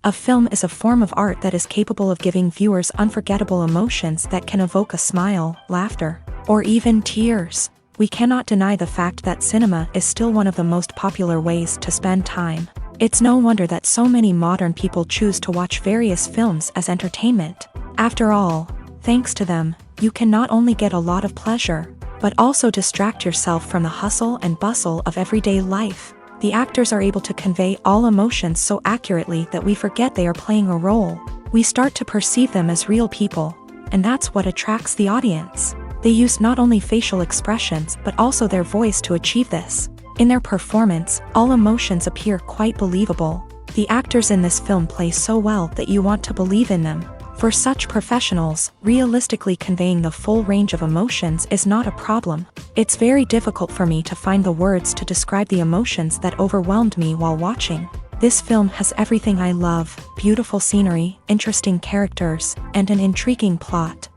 A film is a form of art that is capable of giving viewers unforgettable emotions that can evoke a smile, laughter, or even tears. We cannot deny the fact that cinema is still one of the most popular ways to spend time. It's no wonder that so many modern people choose to watch various films as entertainment. After all, thanks to them, you can not only get a lot of pleasure, but also distract yourself from the hustle and bustle of everyday life. The actors are able to convey all emotions so accurately that we forget they are playing a role. We start to perceive them as real people, and that's what attracts the audience. They use not only facial expressions but also their voice to achieve this. In their performance, all emotions appear quite believable. The actors in this film play so well that you want to believe in them. For such professionals, realistically conveying the full range of emotions is not a problem. It's very difficult for me to find the words to describe the emotions that overwhelmed me while watching. This film has everything I love: beautiful scenery, interesting characters, and an intriguing plot.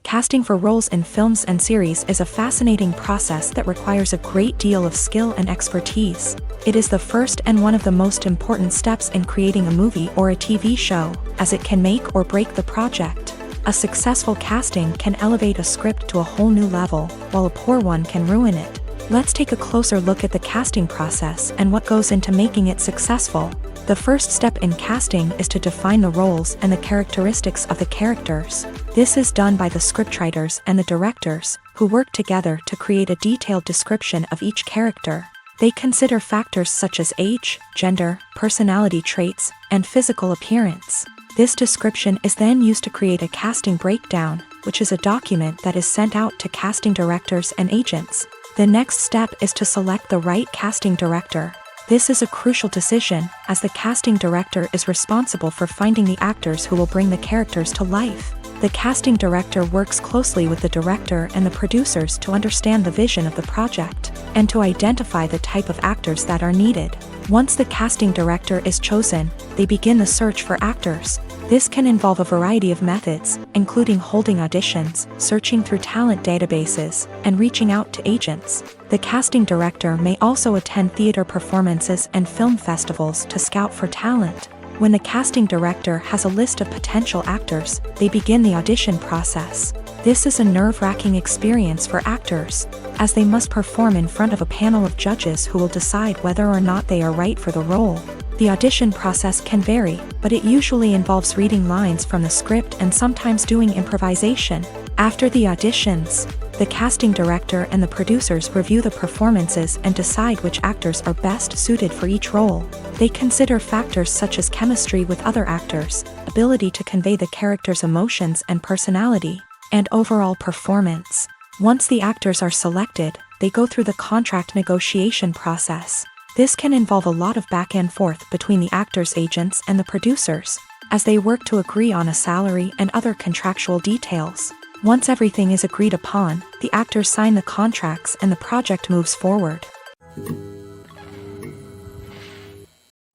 Casting for roles in films and series is a fascinating process that requires a great deal of skill and expertise. It is the first and one of the most important steps in creating a movie or a TV show, as it can make or break the project. A successful casting can elevate a script to a whole new level, while a poor one can ruin it. Let's take a closer look at the casting process and what goes into making it successful. The first step in casting is to define the roles and the characteristics of the characters. This is done by the scriptwriters and the directors, who work together to create a detailed description of each character. They consider factors such as age, gender, personality traits, and physical appearance. This description is then used to create a casting breakdown, which is a document that is sent out to casting directors and agents. The next step is to select the right casting director. This is a crucial decision, as the casting director is responsible for finding the actors who will bring the characters to life. The casting director works closely with the director and the producers to understand the vision of the project, and to identify the type of actors that are needed. Once the casting director is chosen, they begin the search for actors. This can involve a variety of methods, including holding auditions, searching through talent databases, and reaching out to agents. The casting director may also attend theater performances and film festivals to scout for talent. When the casting director has a list of potential actors, they begin the audition process. This is a nerve-wracking experience for actors, as they must perform in front of a panel of judges who will decide whether or not they are right for the role. The audition process can vary, but it usually involves reading lines from the script and sometimes doing improvisation. After the auditions, the casting director and the producers review the performances and decide which actors are best suited for each role. They consider factors such as chemistry with other actors, ability to convey the character's emotions and personality, and overall performance. Once the actors are selected, they go through the contract negotiation process. This can involve a lot of back and forth between the actors' agents and the producers, as they work to agree on a salary and other contractual details. Once everything is agreed upon, the actors sign the contracts and the project moves forward.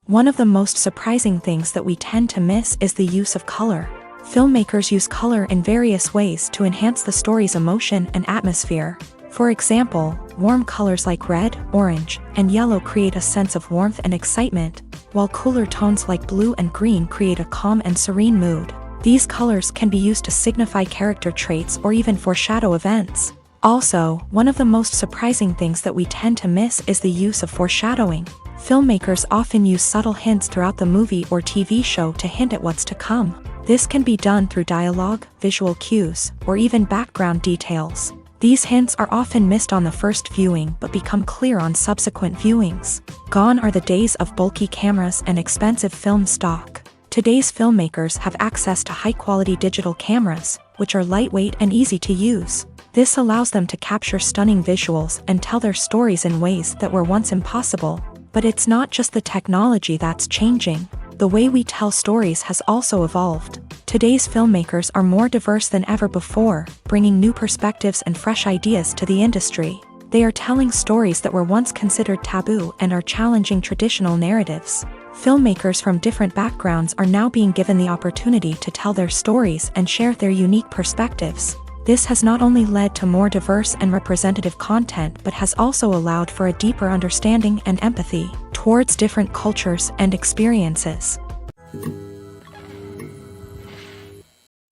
One of the most surprising things that we tend to miss is the use of color. Filmmakers use color in various ways to enhance the story's emotion and atmosphere. For example, warm colors like red, orange, and yellow create a sense of warmth and excitement, while cooler tones like blue and green create a calm and serene mood. These colors can be used to signify character traits or even foreshadow events. Also, one of the most surprising things that we tend to miss is the use of foreshadowing. Filmmakers often use subtle hints throughout the movie or TV show to hint at what's to come. This can be done through dialogue, visual cues, or even background details. These hints are often missed on the first viewing but become clear on subsequent viewings. Gone are the days of bulky cameras and expensive film stock. Today's filmmakers have access to high-quality digital cameras, which are lightweight and easy to use. This allows them to capture stunning visuals and tell their stories in ways that were once impossible. But it's not just the technology that's changing. The way we tell stories has also evolved. Today's filmmakers are more diverse than ever before, bringing new perspectives and fresh ideas to the industry. They are telling stories that were once considered taboo and are challenging traditional narratives. Filmmakers from different backgrounds are now being given the opportunity to tell their stories and share their unique perspectives. This has not only led to more diverse and representative content but has also allowed for a deeper understanding and empathy towards different cultures and experiences.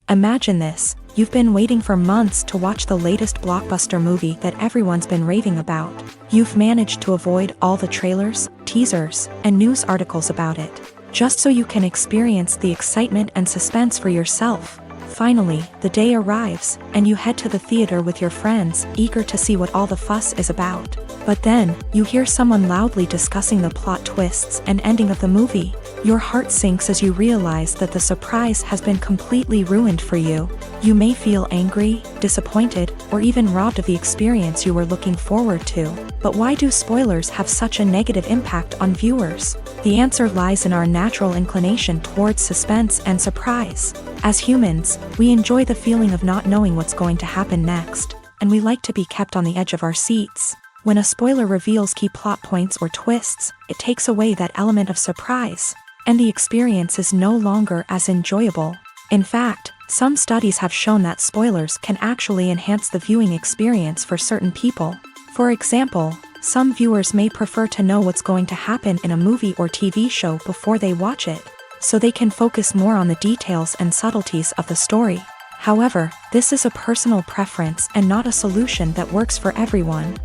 Imagine this. You've been waiting for months to watch the latest blockbuster movie that everyone's been raving about. You've managed to avoid all the trailers, teasers, and news articles about it, just so you can experience the excitement and suspense for yourself. Finally, the day arrives, and you head to the theater with your friends, eager to see what all the fuss is about. But then, you hear someone loudly discussing the plot twists and ending of the movie. Your heart sinks as you realize that the surprise has been completely ruined for you. You may feel angry, disappointed, or even robbed of the experience you were looking forward to. But why do spoilers have such a negative impact on viewers? The answer lies in our natural inclination towards suspense and surprise. As humans, we enjoy the feeling of not knowing what's going to happen next, and we like to be kept on the edge of our seats. When a spoiler reveals key plot points or twists, it takes away that element of surprise, and the experience is no longer as enjoyable. In fact, some studies have shown that spoilers can actually enhance the viewing experience for certain people. For example, some viewers may prefer to know what's going to happen in a movie or TV show before they watch it, so they can focus more on the details and subtleties of the story. However, this is a personal preference and not a solution that works for everyone.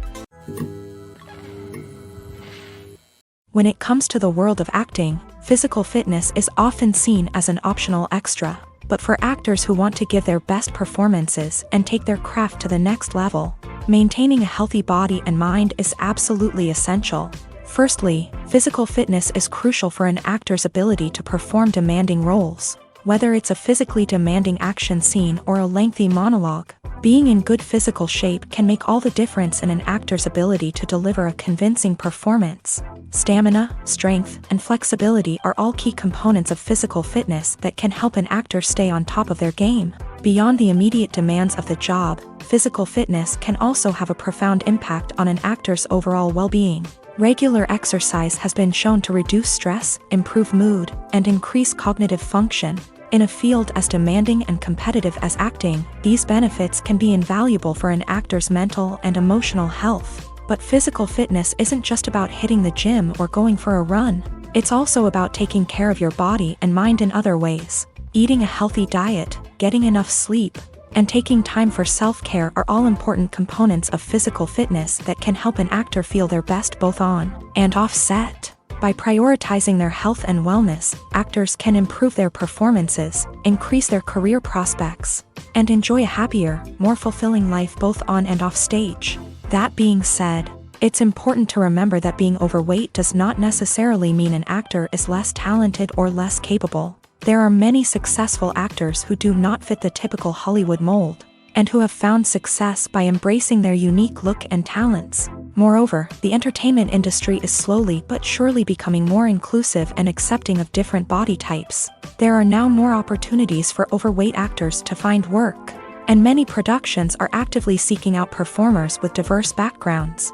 When it comes to the world of acting, physical fitness is often seen as an optional extra. But for actors who want to give their best performances and take their craft to the next level, maintaining a healthy body and mind is absolutely essential. Firstly, physical fitness is crucial for an actor's ability to perform demanding roles. Whether it's a physically demanding action scene or a lengthy monologue, being in good physical shape can make all the difference in an actor's ability to deliver a convincing performance. Stamina, strength, and flexibility are all key components of physical fitness that can help an actor stay on top of their game. Beyond the immediate demands of the job, physical fitness can also have a profound impact on an actor's overall well-being. Regular exercise has been shown to reduce stress, improve mood, and increase cognitive function. In a field as demanding and competitive as acting, these benefits can be invaluable for an actor's mental and emotional health. But physical fitness isn't just about hitting the gym or going for a run. It's also about taking care of your body and mind in other ways. Eating a healthy diet, getting enough sleep, and taking time for self-care are all important components of physical fitness that can help an actor feel their best both on and off set. By prioritizing their health and wellness, actors can improve their performances, increase their career prospects, and enjoy a happier, more fulfilling life both on and off stage. That being said, it's important to remember that being overweight does not necessarily mean an actor is less talented or less capable. There are many successful actors who do not fit the typical Hollywood mold, and who have found success by embracing their unique look and talents. Moreover, the entertainment industry is slowly but surely becoming more inclusive and accepting of different body types. There are now more opportunities for overweight actors to find work, and many productions are actively seeking out performers with diverse backgrounds.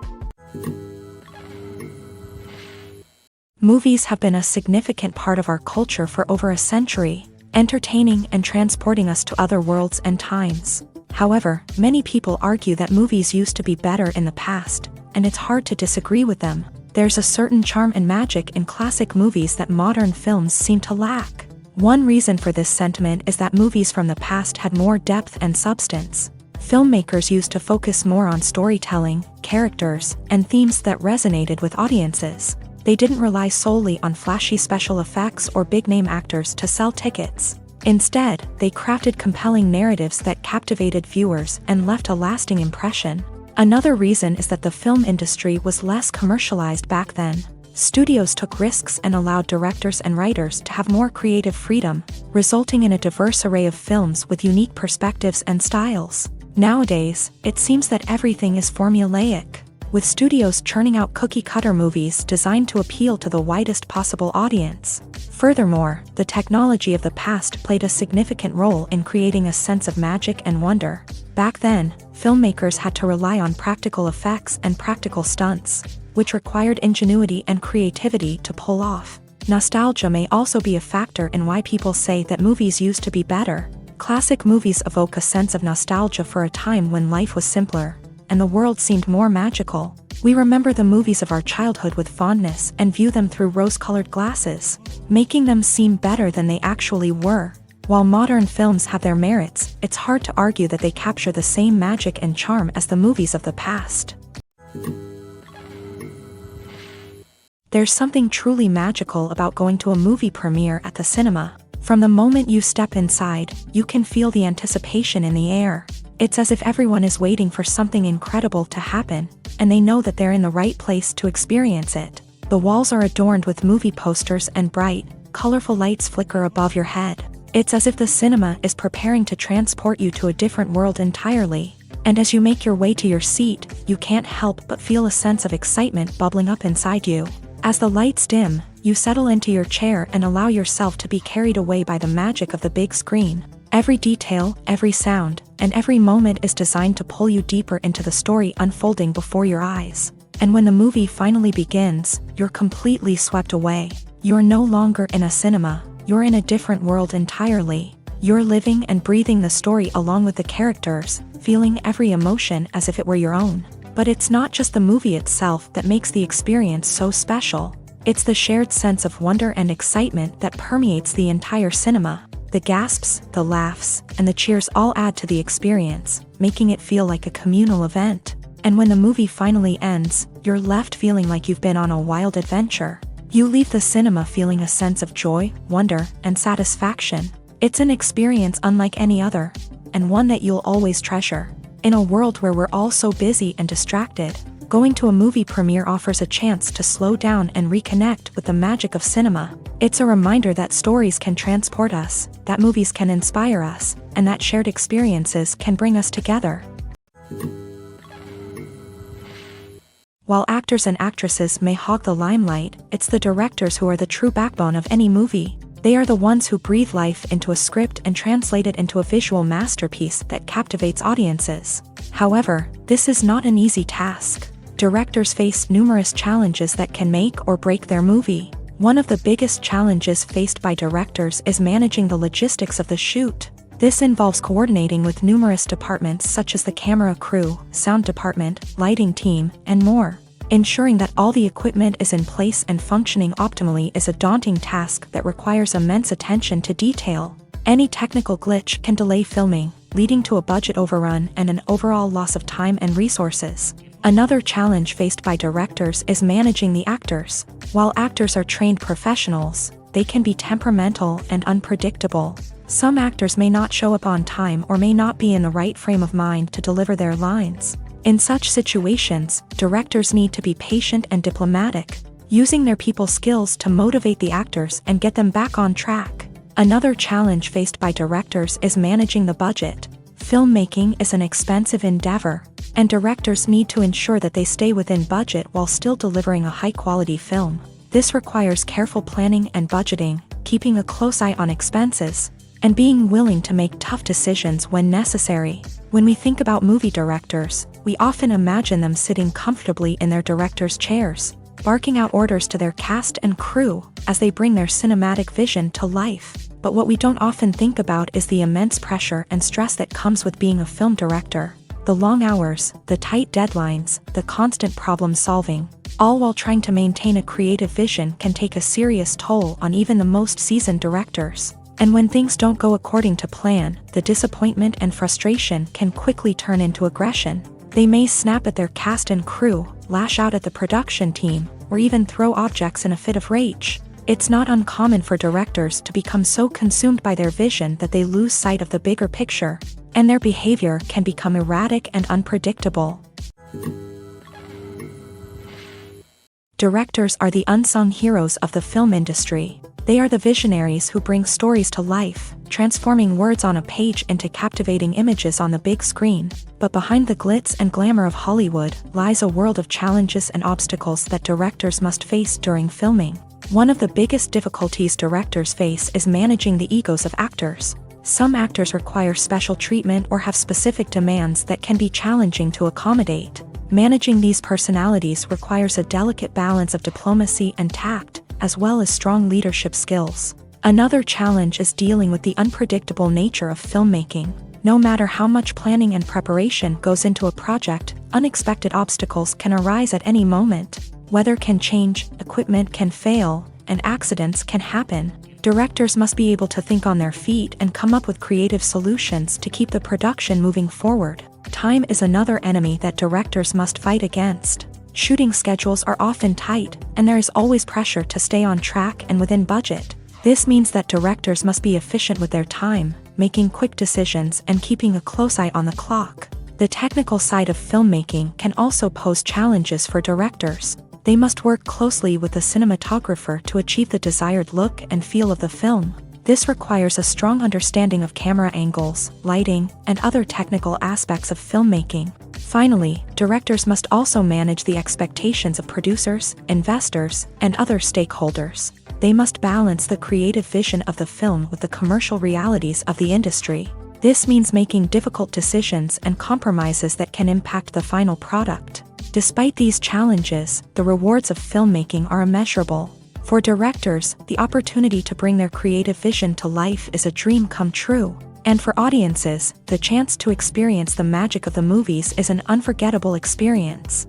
Movies have been a significant part of our culture for over a century, entertaining and transporting us to other worlds and times. However, many people argue that movies used to be better in the past, and it's hard to disagree with them. There's a certain charm and magic in classic movies that modern films seem to lack. One reason for this sentiment is that movies from the past had more depth and substance. Filmmakers used to focus more on storytelling, characters, and themes that resonated with audiences. They didn't rely solely on flashy special effects or big-name actors to sell tickets. Instead, they crafted compelling narratives that captivated viewers and left a lasting impression. Another reason is that the film industry was less commercialized back then. Studios took risks and allowed directors and writers to have more creative freedom, resulting in a diverse array of films with unique perspectives and styles. Nowadays, it seems that everything is formulaic, with studios churning out cookie-cutter movies designed to appeal to the widest possible audience. Furthermore, the technology of the past played a significant role in creating a sense of magic and wonder. Back then, filmmakers had to rely on practical effects and practical stunts, which required ingenuity and creativity to pull off. Nostalgia may also be a factor in why people say that movies used to be better. Classic movies evoke a sense of nostalgia for a time when life was simpler, and the world seemed more magical. We remember the movies of our childhood with fondness and view them through rose-colored glasses, making them seem better than they actually were. While modern films have their merits, it's hard to argue that they capture the same magic and charm as the movies of the past. There's something truly magical about going to a movie premiere at the cinema. From the moment you step inside, you can feel the anticipation in the air. It's as if everyone is waiting for something incredible to happen, and they know that they're in the right place to experience it. The walls are adorned with movie posters and bright, colorful lights flicker above your head. It's as if the cinema is preparing to transport you to a different world entirely. And as you make your way to your seat, you can't help but feel a sense of excitement bubbling up inside you. As the lights dim, you settle into your chair and allow yourself to be carried away by the magic of the big screen. Every detail, every sound, and every moment is designed to pull you deeper into the story unfolding before your eyes. And when the movie finally begins, you're completely swept away. You're no longer in a cinema, you're in a different world entirely. You're living and breathing the story along with the characters, feeling every emotion as if it were your own. But it's not just the movie itself that makes the experience so special. It's the shared sense of wonder and excitement that permeates the entire cinema. The gasps, the laughs, and the cheers all add to the experience, making it feel like a communal event. And when the movie finally ends, you're left feeling like you've been on a wild adventure. You leave the cinema feeling a sense of joy, wonder, and satisfaction. It's an experience unlike any other, and one that you'll always treasure. In a world where we're all so busy and distracted, going to a movie premiere offers a chance to slow down and reconnect with the magic of cinema. It's a reminder that stories can transport us, that movies can inspire us, and that shared experiences can bring us together. While actors and actresses may hog the limelight, it's the directors who are the true backbone of any movie. They are the ones who breathe life into a script and translate it into a visual masterpiece that captivates audiences. However, this is not an easy task. Directors face numerous challenges that can make or break their movie. One of the biggest challenges faced by directors is managing the logistics of the shoot. This involves coordinating with numerous departments such as the camera crew, sound department, lighting team, and more. Ensuring that all the equipment is in place and functioning optimally is a daunting task that requires immense attention to detail. Any technical glitch can delay filming, leading to a budget overrun and an overall loss of time and resources. Another challenge faced by directors is managing the actors. While actors are trained professionals, they can be temperamental and unpredictable. Some actors may not show up on time or may not be in the right frame of mind to deliver their lines. In such situations, directors need to be patient and diplomatic, using their people skills to motivate the actors and get them back on track. Another challenge faced by directors is managing the budget. Filmmaking is an expensive endeavor, and directors need to ensure that they stay within budget while still delivering a high-quality film. This requires careful planning and budgeting, keeping a close eye on expenses, and being willing to make tough decisions when necessary. When we think about movie directors, we often imagine them sitting comfortably in their director's chairs, barking out orders to their cast and crew as they bring their cinematic vision to life. But what we don't often think about is the immense pressure and stress that comes with being a film director. The long hours, the tight deadlines, the constant problem solving, all while trying to maintain a creative vision can take a serious toll on even the most seasoned directors. And when things don't go according to plan, the disappointment and frustration can quickly turn into aggression. They may snap at their cast and crew, lash out at the production team, or even throw objects in a fit of rage. It's not uncommon for directors to become so consumed by their vision that they lose sight of the bigger picture, and their behavior can become erratic and unpredictable. Directors are the unsung heroes of the film industry. They are the visionaries who bring stories to life, transforming words on a page into captivating images on the big screen. But behind the glitz and glamour of Hollywood lies a world of challenges and obstacles that directors must face during filming. One of the biggest difficulties directors face is managing the egos of actors. Some actors require special treatment or have specific demands that can be challenging to accommodate. Managing these personalities requires a delicate balance of diplomacy and tact, as well as strong leadership skills. Another challenge is dealing with the unpredictable nature of filmmaking. No matter how much planning and preparation goes into a project, unexpected obstacles can arise at any moment. Weather can change, equipment can fail, and accidents can happen. Directors must be able to think on their feet and come up with creative solutions to keep the production moving forward. Time is another enemy that directors must fight against. Shooting schedules are often tight, and there is always pressure to stay on track and within budget. This means that directors must be efficient with their time, making quick decisions and keeping a close eye on the clock. The technical side of filmmaking can also pose challenges for directors. They must work closely with the cinematographer to achieve the desired look and feel of the film. This requires a strong understanding of camera angles, lighting, and other technical aspects of filmmaking. Finally, directors must also manage the expectations of producers, investors, and other stakeholders. They must balance the creative vision of the film with the commercial realities of the industry. This means making difficult decisions and compromises that can impact the final product. Despite these challenges, the rewards of filmmaking are immeasurable. For directors, the opportunity to bring their creative vision to life is a dream come true. And for audiences, the chance to experience the magic of the movies is an unforgettable experience.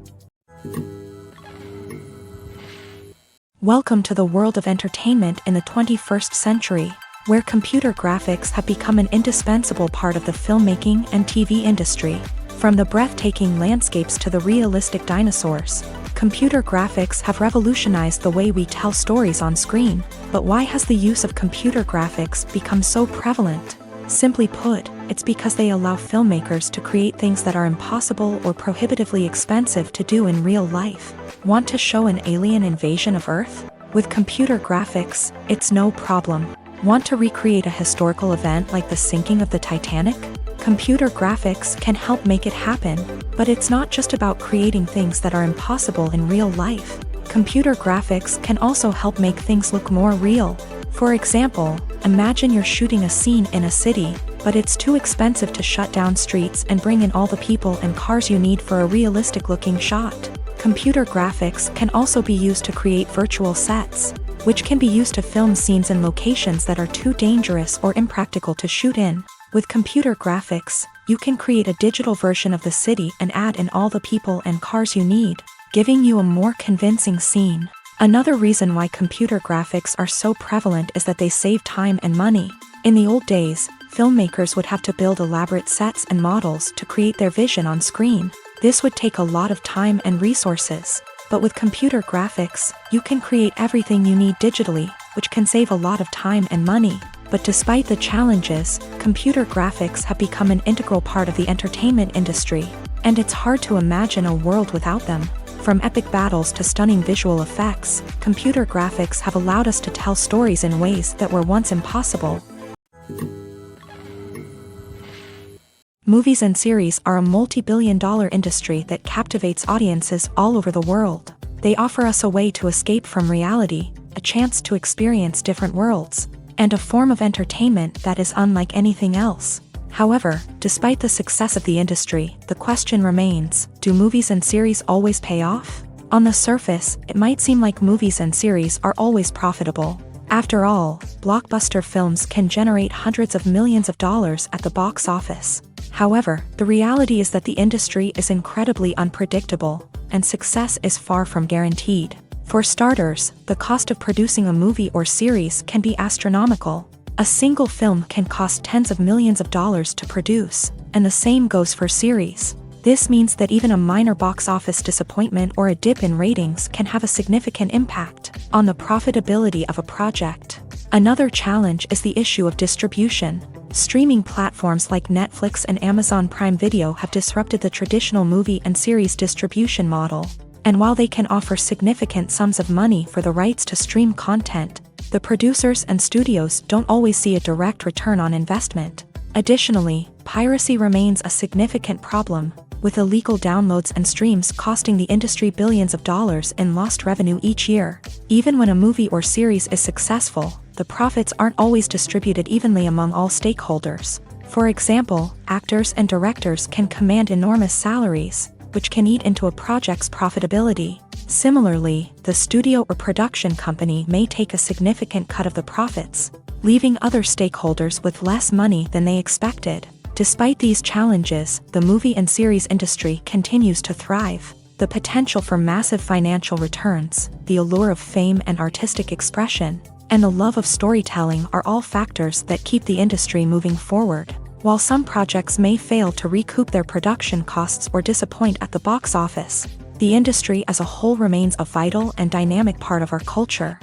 Welcome to the world of entertainment in the 21st century, where computer graphics have become an indispensable part of the filmmaking and TV industry. From the breathtaking landscapes to the realistic dinosaurs, computer graphics have revolutionized the way we tell stories on screen. But why has the use of computer graphics become so prevalent? Simply put, it's because they allow filmmakers to create things that are impossible or prohibitively expensive to do in real life. Want to show an alien invasion of Earth? With computer graphics, it's no problem. Want to recreate a historical event like the sinking of the Titanic? Computer graphics can help make it happen. But it's not just about creating things that are impossible in real life. Computer graphics can also help make things look more real. For example, imagine you're shooting a scene in a city, but it's too expensive to shut down streets and bring in all the people and cars you need for a realistic-looking shot. Computer graphics can also be used to create virtual sets, which can be used to film scenes in locations that are too dangerous or impractical to shoot in. With computer graphics, you can create a digital version of the city and add in all the people and cars you need, giving you a more convincing scene. Another reason why computer graphics are so prevalent is that they save time and money. In the old days, filmmakers would have to build elaborate sets and models to create their vision on screen. This would take a lot of time and resources. But with computer graphics, you can create everything you need digitally, which can save a lot of time and money. But despite the challenges, computer graphics have become an integral part of the entertainment industry, and it's hard to imagine a world without them. From epic battles to stunning visual effects, computer graphics have allowed us to tell stories in ways that were once impossible. Movies and series are a multi-billion-dollar industry that captivates audiences all over the world. They offer us a way to escape from reality, a chance to experience different worlds, and a form of entertainment that is unlike anything else. However, despite the success of the industry, the question remains, do movies and series always pay off? On the surface, it might seem like movies and series are always profitable. After all, blockbuster films can generate hundreds of millions of dollars at the box office. However, the reality is that the industry is incredibly unpredictable, and success is far from guaranteed. For starters, the cost of producing a movie or series can be astronomical. A single film can cost tens of millions of dollars to produce, and the same goes for series. This means that even a minor box office disappointment or a dip in ratings can have a significant impact on the profitability of a project. Another challenge is the issue of distribution. Streaming platforms like Netflix and Amazon Prime Video have disrupted the traditional movie and series distribution model. And while they can offer significant sums of money for the rights to stream content, the producers and studios don't always see a direct return on investment. Additionally, piracy remains a significant problem, with illegal downloads and streams costing the industry billions of dollars in lost revenue each year. Even when a movie or series is successful, the profits aren't always distributed evenly among all stakeholders. For example, actors and directors can command enormous salaries, which can eat into a project's profitability. Similarly, the studio or production company may take a significant cut of the profits, leaving other stakeholders with less money than they expected. Despite these challenges, the movie and series industry continues to thrive. The potential for massive financial returns, the allure of fame and artistic expression, and the love of storytelling are all factors that keep the industry moving forward. While some projects may fail to recoup their production costs or disappoint at the box office, the industry as a whole remains a vital and dynamic part of our culture.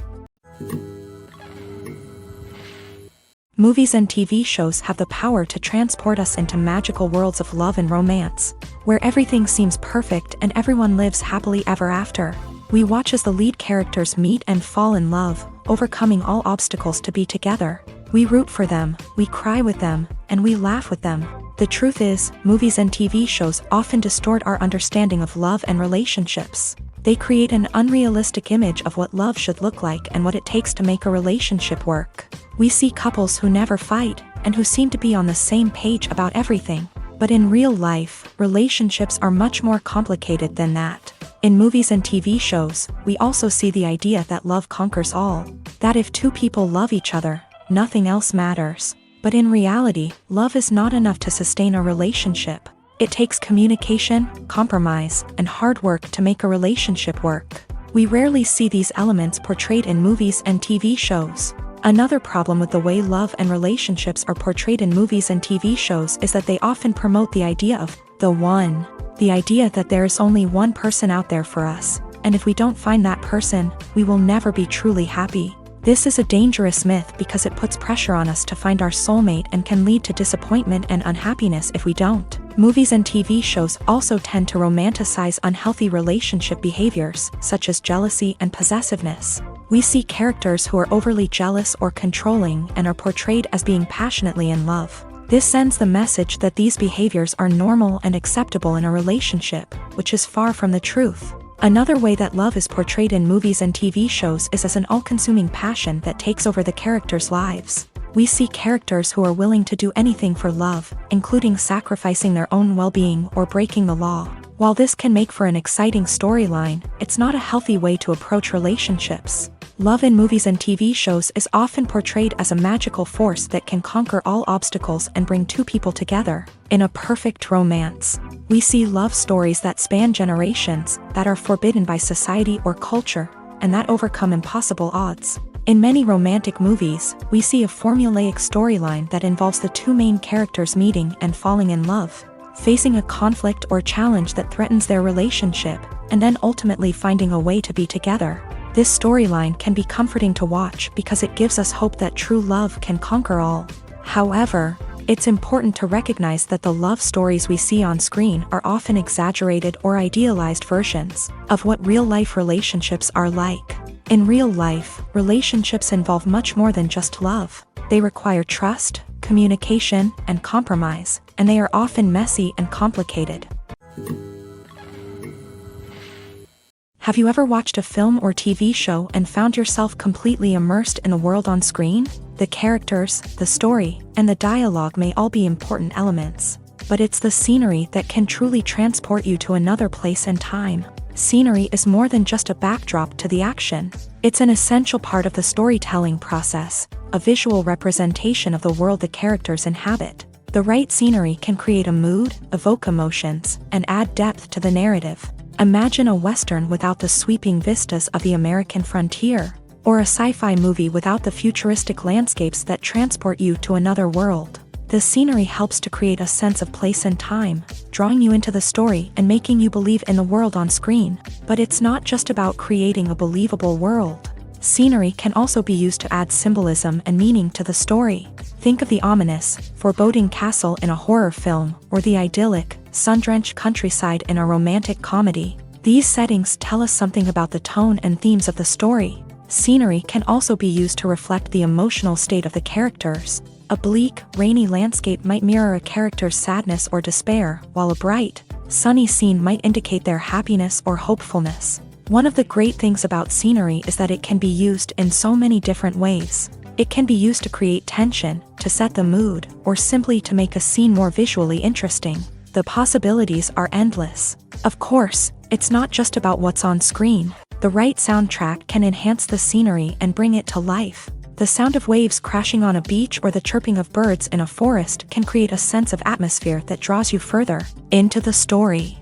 Movies and TV shows have the power to transport us into magical worlds of love and romance, where everything seems perfect and everyone lives happily ever after. We watch as the lead characters meet and fall in love, overcoming all obstacles to be together. We root for them, we cry with them, and we laugh with them. The truth is, movies and TV shows often distort our understanding of love and relationships. They create an unrealistic image of what love should look like and what it takes to make a relationship work. We see couples who never fight, and who seem to be on the same page about everything. But in real life, relationships are much more complicated than that. In movies and TV shows, we also see the idea that love conquers all. That if two people love each other, nothing else matters. But in reality, love is not enough to sustain a relationship. It takes communication, compromise, and hard work to make a relationship work. We rarely see these elements portrayed in movies and TV shows. Another problem with the way love and relationships are portrayed in movies and TV shows is that they often promote the idea of the one. The idea that there is only one person out there for us, and if we don't find that person, we will never be truly happy. This is a dangerous myth because it puts pressure on us to find our soulmate and can lead to disappointment and unhappiness if we don't. Movies and TV shows also tend to romanticize unhealthy relationship behaviors, such as jealousy and possessiveness. We see characters who are overly jealous or controlling and are portrayed as being passionately in love. This sends the message that these behaviors are normal and acceptable in a relationship, which is far from the truth. Another way that love is portrayed in movies and TV shows is as an all-consuming passion that takes over the characters' lives. We see characters who are willing to do anything for love, including sacrificing their own well-being or breaking the law. While this can make for an exciting storyline, it's not a healthy way to approach relationships. Love in movies and TV shows is often portrayed as a magical force that can conquer all obstacles and bring two people together. In a perfect romance, we see love stories that span generations, that are forbidden by society or culture, and that overcome impossible odds. In many romantic movies, we see a formulaic storyline that involves the two main characters meeting and falling in love, facing a conflict or challenge that threatens their relationship, and then ultimately finding a way to be together. This storyline can be comforting to watch because it gives us hope that true love can conquer all. However, it's important to recognize that the love stories we see on screen are often exaggerated or idealized versions of what real-life relationships are like. In real life, relationships involve much more than just love. They require trust, communication, and compromise, and they are often messy and complicated. Have you ever watched a film or TV show and found yourself completely immersed in the world on screen? The characters, the story, and the dialogue may all be important elements, but it's the scenery that can truly transport you to another place and time. Scenery is more than just a backdrop to the action. It's an essential part of the storytelling process, a visual representation of the world the characters inhabit. The right scenery can create a mood, evoke emotions, and add depth to the narrative. Imagine a Western without the sweeping vistas of the American frontier, or a sci-fi movie without the futuristic landscapes that transport you to another world. The scenery helps to create a sense of place and time, drawing you into the story and making you believe in the world on screen. But it's not just about creating a believable world. Scenery can also be used to add symbolism and meaning to the story. Think of the ominous, foreboding castle in a horror film, or the idyllic, sun-drenched countryside in a romantic comedy. These settings tell us something about the tone and themes of the story. Scenery can also be used to reflect the emotional state of the characters. A bleak, rainy landscape might mirror a character's sadness or despair, while a bright, sunny scene might indicate their happiness or hopefulness. One of the great things about scenery is that it can be used in so many different ways. It can be used to create tension, to set the mood, or simply to make a scene more visually interesting. The possibilities are endless. Of course, it's not just about what's on screen. The right soundtrack can enhance the scenery and bring it to life. The sound of waves crashing on a beach or the chirping of birds in a forest can create a sense of atmosphere that draws you further into the story.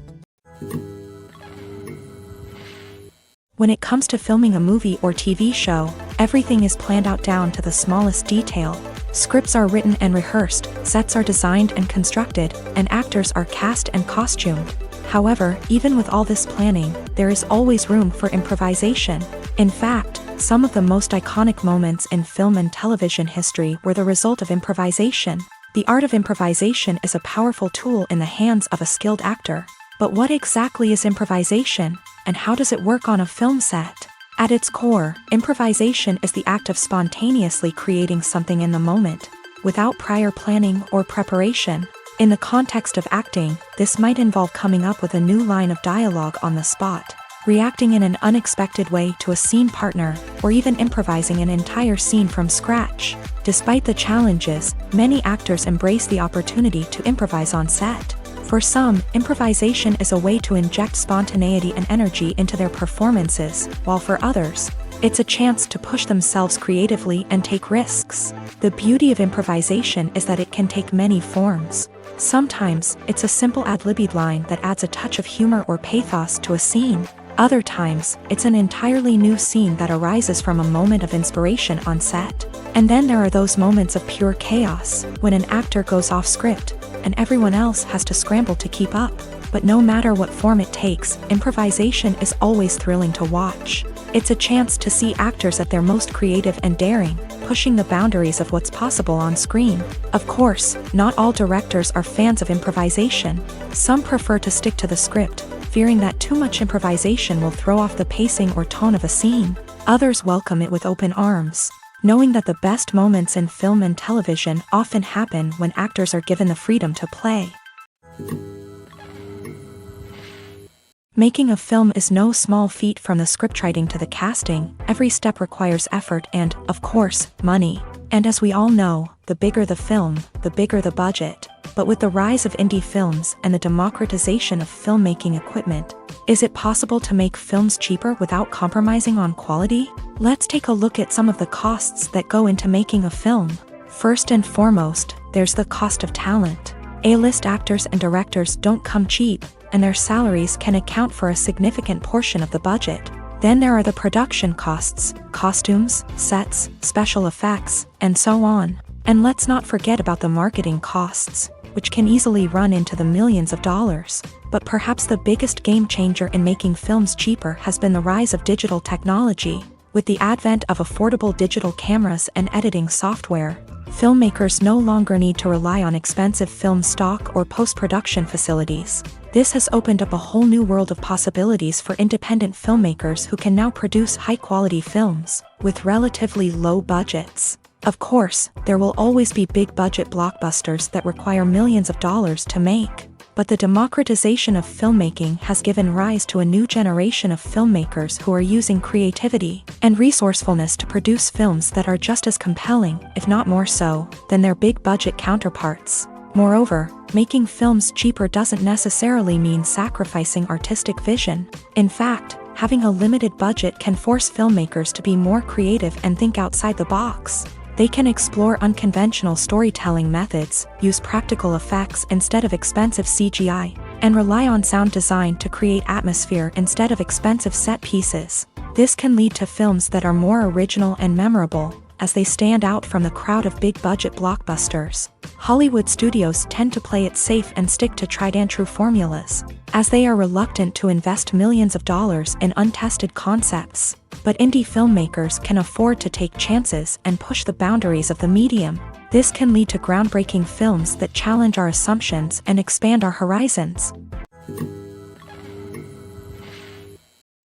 When it comes to filming a movie or TV show, everything is planned out down to the smallest detail. Scripts are written and rehearsed, sets are designed and constructed, and actors are cast and costumed. However, even with all this planning, there is always room for improvisation. In fact, some of the most iconic moments in film and television history were the result of improvisation. The art of improvisation is a powerful tool in the hands of a skilled actor. But what exactly is improvisation, and how does it work on a film set? At its core, improvisation is the act of spontaneously creating something in the moment, without prior planning or preparation. In the context of acting, this might involve coming up with a new line of dialogue on the spot, reacting in an unexpected way to a scene partner, or even improvising an entire scene from scratch. Despite the challenges, many actors embrace the opportunity to improvise on set. For some, improvisation is a way to inject spontaneity and energy into their performances, while for others, it's a chance to push themselves creatively and take risks. The beauty of improvisation is that it can take many forms. Sometimes, it's a simple ad-libbed line that adds a touch of humor or pathos to a scene. Other times, it's an entirely new scene that arises from a moment of inspiration on set. And then there are those moments of pure chaos, when an actor goes off script, and everyone else has to scramble to keep up. But no matter what form it takes, improvisation is always thrilling to watch. It's a chance to see actors at their most creative and daring, pushing the boundaries of what's possible on screen. Of course, not all directors are fans of improvisation. Some prefer to stick to the script, fearing that too much improvisation will throw off the pacing or tone of a scene. Others welcome it with open arms, knowing that the best moments in film and television often happen when actors are given the freedom to play. Making a film is no small feat. From the scriptwriting to the casting, every step requires effort and, of course, money. And as we all know, the bigger the film, the bigger the budget. But with the rise of indie films and the democratization of filmmaking equipment, is it possible to make films cheaper without compromising on quality? Let's take a look at some of the costs that go into making a film. First and foremost, there's the cost of talent. A-list actors and directors don't come cheap, and their salaries can account for a significant portion of the budget. Then there are the production costs, costumes, sets, special effects, and so on. And let's not forget about the marketing costs, which can easily run into the millions of dollars. But perhaps the biggest game changer in making films cheaper has been the rise of digital technology. With the advent of affordable digital cameras and editing software, filmmakers no longer need to rely on expensive film stock or post-production facilities. This has opened up a whole new world of possibilities for independent filmmakers who can now produce high-quality films with relatively low budgets. Of course, there will always be big-budget blockbusters that require millions of dollars to make. But the democratization of filmmaking has given rise to a new generation of filmmakers who are using creativity and resourcefulness to produce films that are just as compelling, if not more so, than their big-budget counterparts. Moreover, making films cheaper doesn't necessarily mean sacrificing artistic vision. In fact, having a limited budget can force filmmakers to be more creative and think outside the box. They can explore unconventional storytelling methods, use practical effects instead of expensive CGI, and rely on sound design to create atmosphere instead of expensive set pieces. This can lead to films that are more original and memorable, as they stand out from the crowd of big-budget blockbusters. Hollywood studios tend to play it safe and stick to tried-and-true formulas, as they are reluctant to invest millions of dollars in untested concepts. But indie filmmakers can afford to take chances and push the boundaries of the medium. This can lead to groundbreaking films that challenge our assumptions and expand our horizons.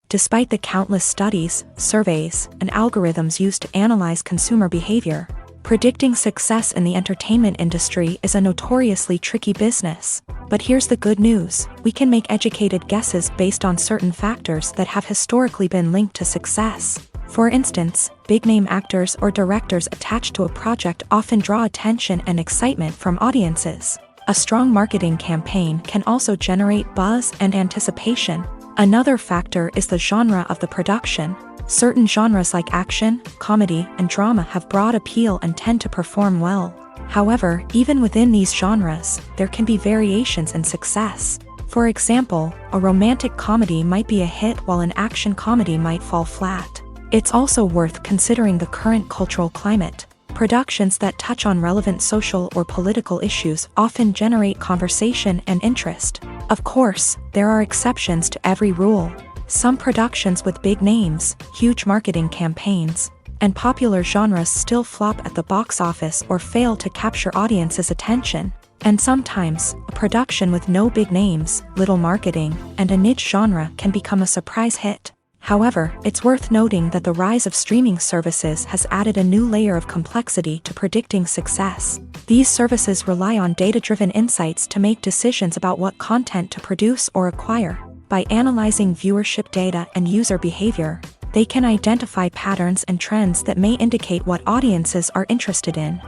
Despite the countless studies, surveys, and algorithms used to analyze consumer behavior, predicting success in the entertainment industry is a notoriously tricky business. But here's the good news: we can make educated guesses based on certain factors that have historically been linked to success. For instance, big-name actors or directors attached to a project often draw attention and excitement from audiences. A strong marketing campaign can also generate buzz and anticipation. Another factor is the genre of the production. Certain genres like action, comedy, and drama have broad appeal and tend to perform well. However, even within these genres, there can be variations in success. For example, a romantic comedy might be a hit while an action comedy might fall flat. It's also worth considering the current cultural climate. Productions that touch on relevant social or political issues often generate conversation and interest. Of course, there are exceptions to every rule. Some productions with big names, huge marketing campaigns, and popular genres still flop at the box office or fail to capture audiences' attention. And sometimes, a production with no big names, little marketing, and a niche genre can become a surprise hit. However, it's worth noting that the rise of streaming services has added a new layer of complexity to predicting success. These services rely on data-driven insights to make decisions about what content to produce or acquire. By analyzing viewership data and user behavior, they can identify patterns and trends that may indicate what audiences are interested in.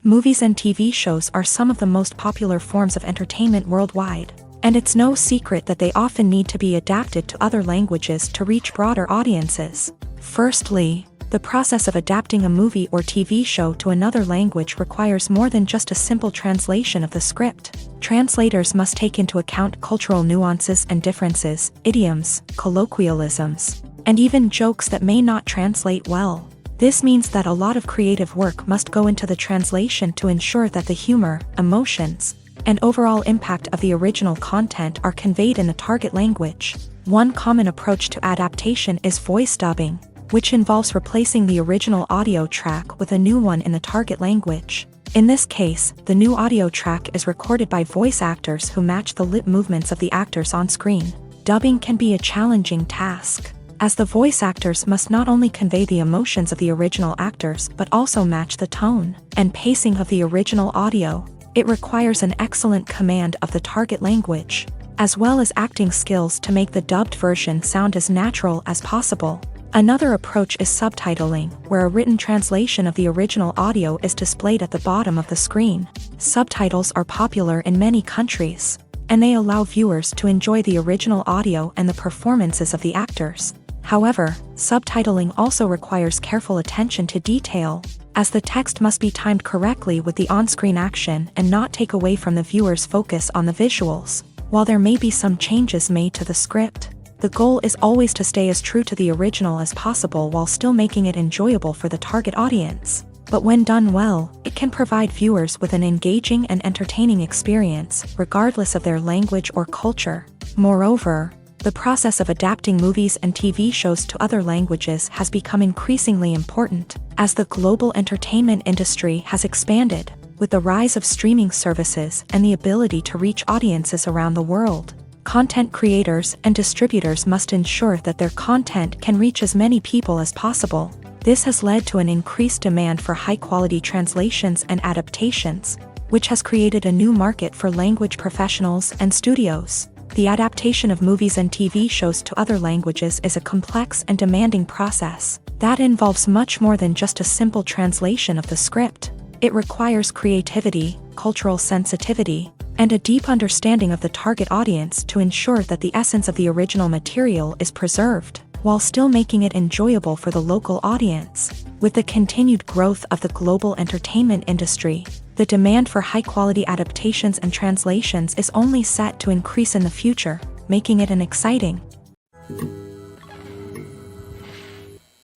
Movies and TV shows are some of the most popular forms of entertainment worldwide. And it's no secret that they often need to be adapted to other languages to reach broader audiences. Firstly, the process of adapting a movie or TV show to another language requires more than just a simple translation of the script. Translators must take into account cultural nuances and differences, idioms, colloquialisms, and even jokes that may not translate well. This means that a lot of creative work must go into the translation to ensure that the humor, emotions, and overall impact of the original content are conveyed in the target language. One common approach to adaptation is voice dubbing, which involves replacing the original audio track with a new one in the target language. In this case, the new audio track is recorded by voice actors who match the lip movements of the actors on screen. Dubbing can be a challenging task, as the voice actors must not only convey the emotions of the original actors but also match the tone and pacing of the original audio. It requires an excellent command of the target language, as well as acting skills to make the dubbed version sound as natural as possible. Another approach is subtitling, where a written translation of the original audio is displayed at the bottom of the screen. Subtitles are popular in many countries, and they allow viewers to enjoy the original audio and the performances of the actors. However, subtitling also requires careful attention to detail, as the text must be timed correctly with the on-screen action and not take away from the viewer's focus on the visuals. While there may be some changes made to the script, the goal is always to stay as true to the original as possible while still making it enjoyable for the target audience. But when done well, it can provide viewers with an engaging and entertaining experience, regardless of their language or culture. Moreover, the process of adapting movies and TV shows to other languages has become increasingly important, as the global entertainment industry has expanded, with the rise of streaming services and the ability to reach audiences around the world. Content creators and distributors must ensure that their content can reach as many people as possible. This has led to an increased demand for high-quality translations and adaptations, which has created a new market for language professionals and studios. The adaptation of movies and TV shows to other languages is a complex and demanding process that involves much more than just a simple translation of the script. It requires creativity, cultural sensitivity, and a deep understanding of the target audience to ensure that the essence of the original material is preserved, while still making it enjoyable for the local audience. With the continued growth of the global entertainment industry, the demand for high-quality adaptations and translations is only set to increase in the future, making it an exciting.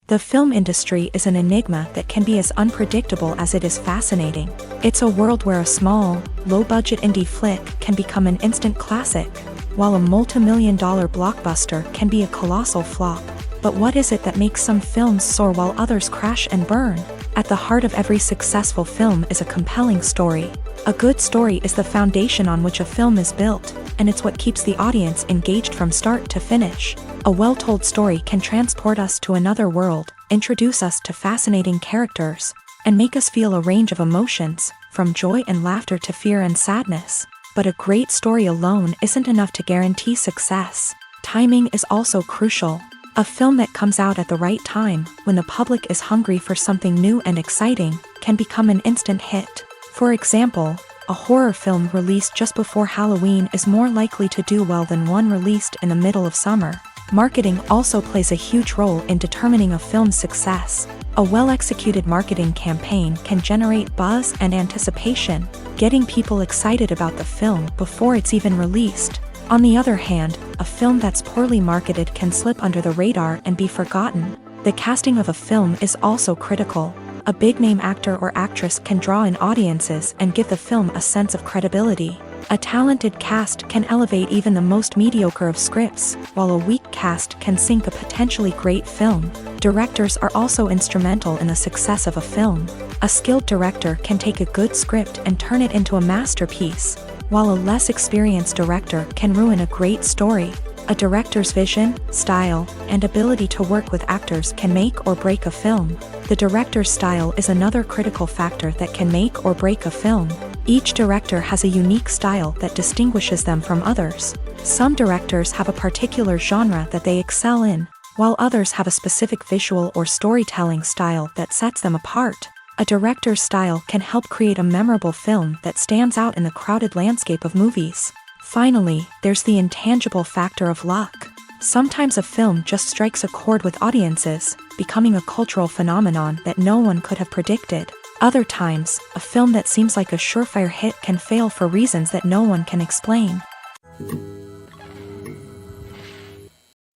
The film industry is an enigma that can be as unpredictable as it is fascinating. It's a world where a small, low-budget indie flick can become an instant classic, while a multi-million-dollar blockbuster can be a colossal flop. But what is it that makes some films soar while others crash and burn? At the heart of every successful film is a compelling story. A good story is the foundation on which a film is built, and it's what keeps the audience engaged from start to finish. A well-told story can transport us to another world, introduce us to fascinating characters, and make us feel a range of emotions, from joy and laughter to fear and sadness. But a great story alone isn't enough to guarantee success. Timing is also crucial. A film that comes out at the right time, when the public is hungry for something new and exciting, can become an instant hit. For example, a horror film released just before Halloween is more likely to do well than one released in the middle of summer. Marketing also plays a huge role in determining a film's success. A well-executed marketing campaign can generate buzz and anticipation, getting people excited about the film before it's even released. On the other hand, a film that's poorly marketed can slip under the radar and be forgotten. The casting of a film is also critical. A big-name actor or actress can draw in audiences and give the film a sense of credibility. A talented cast can elevate even the most mediocre of scripts, while a weak cast can sink a potentially great film. Directors are also instrumental in the success of a film. A skilled director can take a good script and turn it into a masterpiece, while a less experienced director can ruin a great story. A director's vision, style, and ability to work with actors can make or break a film. The director's style is another critical factor that can make or break a film. Each director has a unique style that distinguishes them from others. Some directors have a particular genre that they excel in, while others have a specific visual or storytelling style that sets them apart. A director's style can help create a memorable film that stands out in the crowded landscape of movies. Finally, there's the intangible factor of luck. Sometimes a film just strikes a chord with audiences, becoming a cultural phenomenon that no one could have predicted. Other times, a film that seems like a surefire hit can fail for reasons that no one can explain.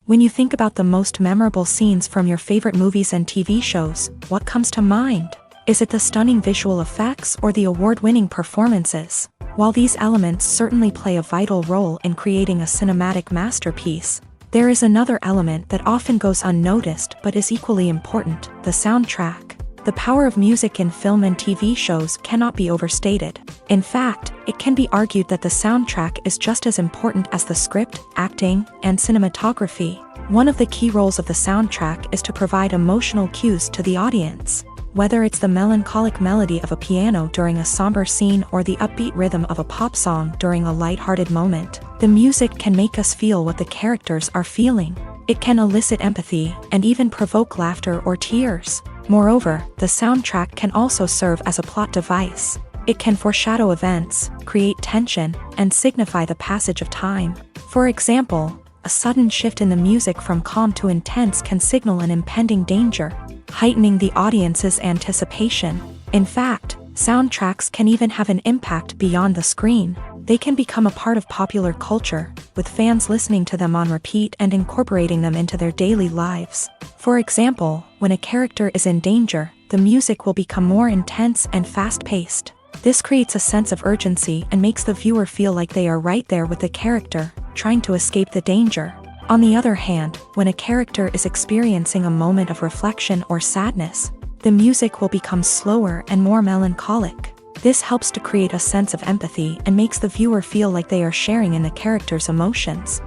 When you think about the most memorable scenes from your favorite movies and TV shows, what comes to mind? Is it the stunning visual effects or the award-winning performances? While these elements certainly play a vital role in creating a cinematic masterpiece, there is another element that often goes unnoticed but is equally important: the soundtrack. The power of music in film and TV shows cannot be overstated. In fact, it can be argued that the soundtrack is just as important as the script, acting, and cinematography. One of the key roles of the soundtrack is to provide emotional cues to the audience. Whether it's the melancholic melody of a piano during a somber scene or the upbeat rhythm of a pop song during a lighthearted moment, the music can make us feel what the characters are feeling. It can elicit empathy and even provoke laughter or tears. Moreover, the soundtrack can also serve as a plot device. It can foreshadow events, create tension, and signify the passage of time. For example, a sudden shift in the music from calm to intense can signal an impending danger, heightening the audience's anticipation. In fact, soundtracks can even have an impact beyond the screen. They can become a part of popular culture, with fans listening to them on repeat and incorporating them into their daily lives. For example, when a character is in danger, the music will become more intense and fast-paced. This creates a sense of urgency and makes the viewer feel like they are right there with the character, trying to escape the danger. On the other hand, when a character is experiencing a moment of reflection or sadness, the music will become slower and more melancholic. This helps to create a sense of empathy and makes the viewer feel like they are sharing in the character's emotions.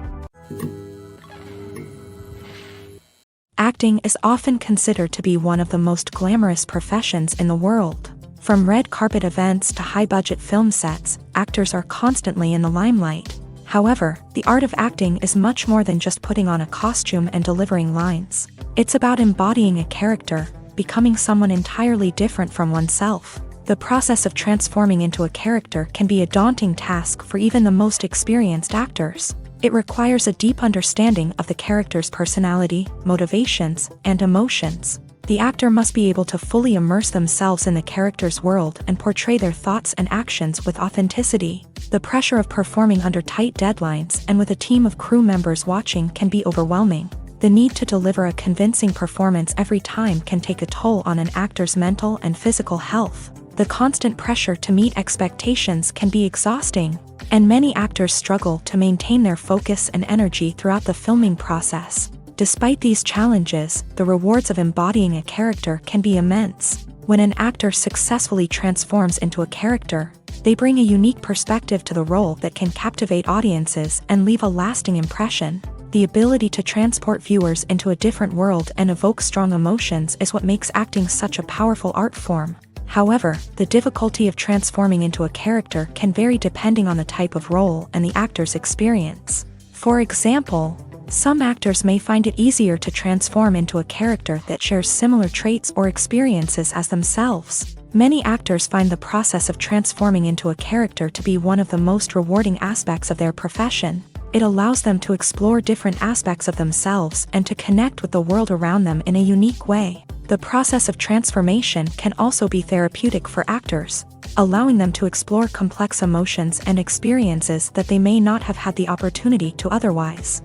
Acting is often considered to be one of the most glamorous professions in the world. From red carpet events to high-budget film sets, actors are constantly in the limelight. However, the art of acting is much more than just putting on a costume and delivering lines. It's about embodying a character, becoming someone entirely different from oneself. The process of transforming into a character can be a daunting task for even the most experienced actors. It requires a deep understanding of the character's personality, motivations, and emotions. The actor must be able to fully immerse themselves in the character's world and portray their thoughts and actions with authenticity. The pressure of performing under tight deadlines and with a team of crew members watching can be overwhelming. The need to deliver a convincing performance every time can take a toll on an actor's mental and physical health. The constant pressure to meet expectations can be exhausting, and many actors struggle to maintain their focus and energy throughout the filming process. Despite these challenges, the rewards of embodying a character can be immense. When an actor successfully transforms into a character, they bring a unique perspective to the role that can captivate audiences and leave a lasting impression. The ability to transport viewers into a different world and evoke strong emotions is what makes acting such a powerful art form. However, the difficulty of transforming into a character can vary depending on the type of role and the actor's experience. For example, Some actors may find it easier to transform into a character that shares similar traits or experiences as themselves. Many actors find the process of transforming into a character to be one of the most rewarding aspects of their profession. It allows them to explore different aspects of themselves and to connect with the world around them in a unique way. The process of transformation can also be therapeutic for actors, allowing them to explore complex emotions and experiences that they may not have had the opportunity to otherwise.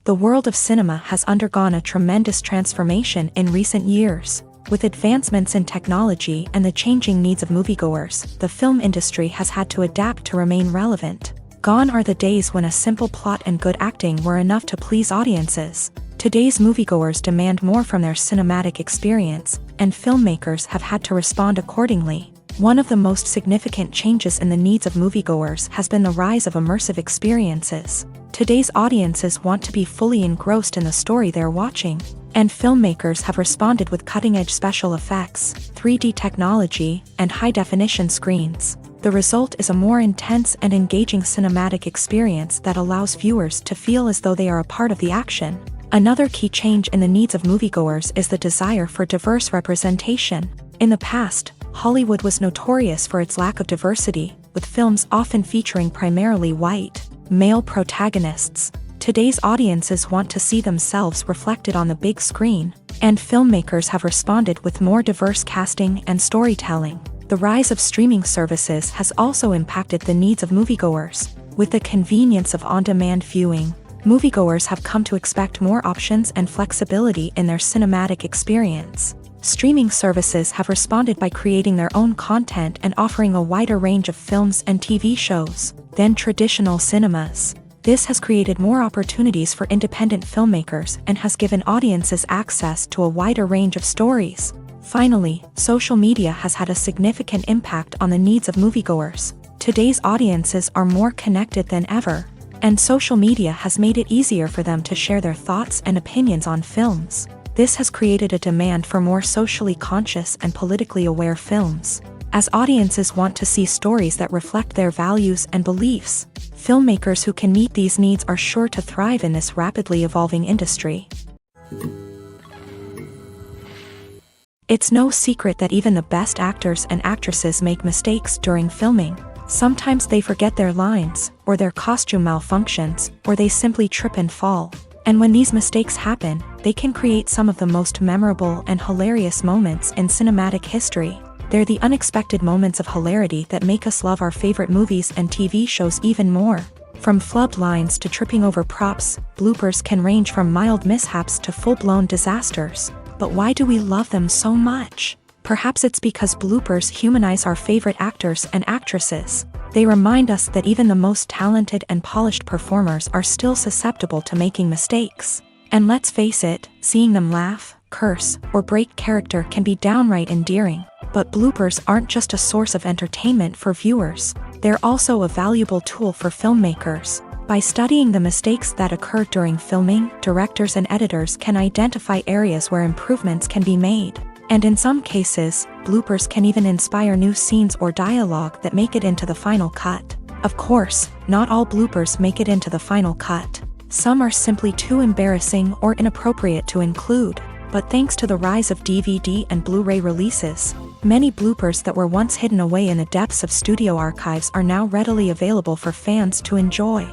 The world of cinema has undergone a tremendous transformation in recent years. With advancements in technology and the changing needs of moviegoers, the film industry has had to adapt to remain relevant. Gone are the days when a simple plot and good acting were enough to please audiences. Today's moviegoers demand more from their cinematic experience, and filmmakers have had to respond accordingly. One of the most significant changes in the needs of moviegoers has been the rise of immersive experiences. Today's audiences want to be fully engrossed in the story they're watching, and filmmakers have responded with cutting-edge special effects, 3D technology, and high-definition screens. The result is a more intense and engaging cinematic experience that allows viewers to feel as though they are a part of the action. Another key change in the needs of moviegoers is the desire for diverse representation. In the past, Hollywood was notorious for its lack of diversity, with films often featuring primarily white, male protagonists. Today's audiences want to see themselves reflected on the big screen, and filmmakers have responded with more diverse casting and storytelling. The rise of streaming services has also impacted the needs of moviegoers. With the convenience of on-demand viewing, moviegoers have come to expect more options and flexibility in their cinematic experience. Streaming services have responded by creating their own content and offering a wider range of films and TV shows than traditional cinemas. This has created more opportunities for independent filmmakers and has given audiences access to a wider range of stories. Finally, social media has had a significant impact on the needs of moviegoers. Today's audiences are more connected than ever, and social media has made it easier for them to share their thoughts and opinions on films. This has created a demand for more socially conscious and politically aware films. As audiences want to see stories that reflect their values and beliefs, filmmakers who can meet these needs are sure to thrive in this rapidly evolving industry. It's no secret that even the best actors and actresses make mistakes during filming. Sometimes they forget their lines, or their costume malfunctions, or they simply trip and fall. And when these mistakes happen, they can create some of the most memorable and hilarious moments in cinematic history. They're the unexpected moments of hilarity that make us love our favorite movies and TV shows even more. From flubbed lines to tripping over props, bloopers can range from mild mishaps to full-blown disasters. But why do we love them so much? Perhaps it's because bloopers humanize our favorite actors and actresses. They remind us that even the most talented and polished performers are still susceptible to making mistakes. And let's face it, seeing them laugh, curse, or break character can be downright endearing. But bloopers aren't just a source of entertainment for viewers. They're also a valuable tool for filmmakers. By studying the mistakes that occur during filming, directors and editors can identify areas where improvements can be made. And in some cases, bloopers can even inspire new scenes or dialogue that make it into the final cut. Of course, not all bloopers make it into the final cut. Some are simply too embarrassing or inappropriate to include. But thanks to the rise of DVD and Blu-ray releases, many bloopers that were once hidden away in the depths of studio archives are now readily available for fans to enjoy.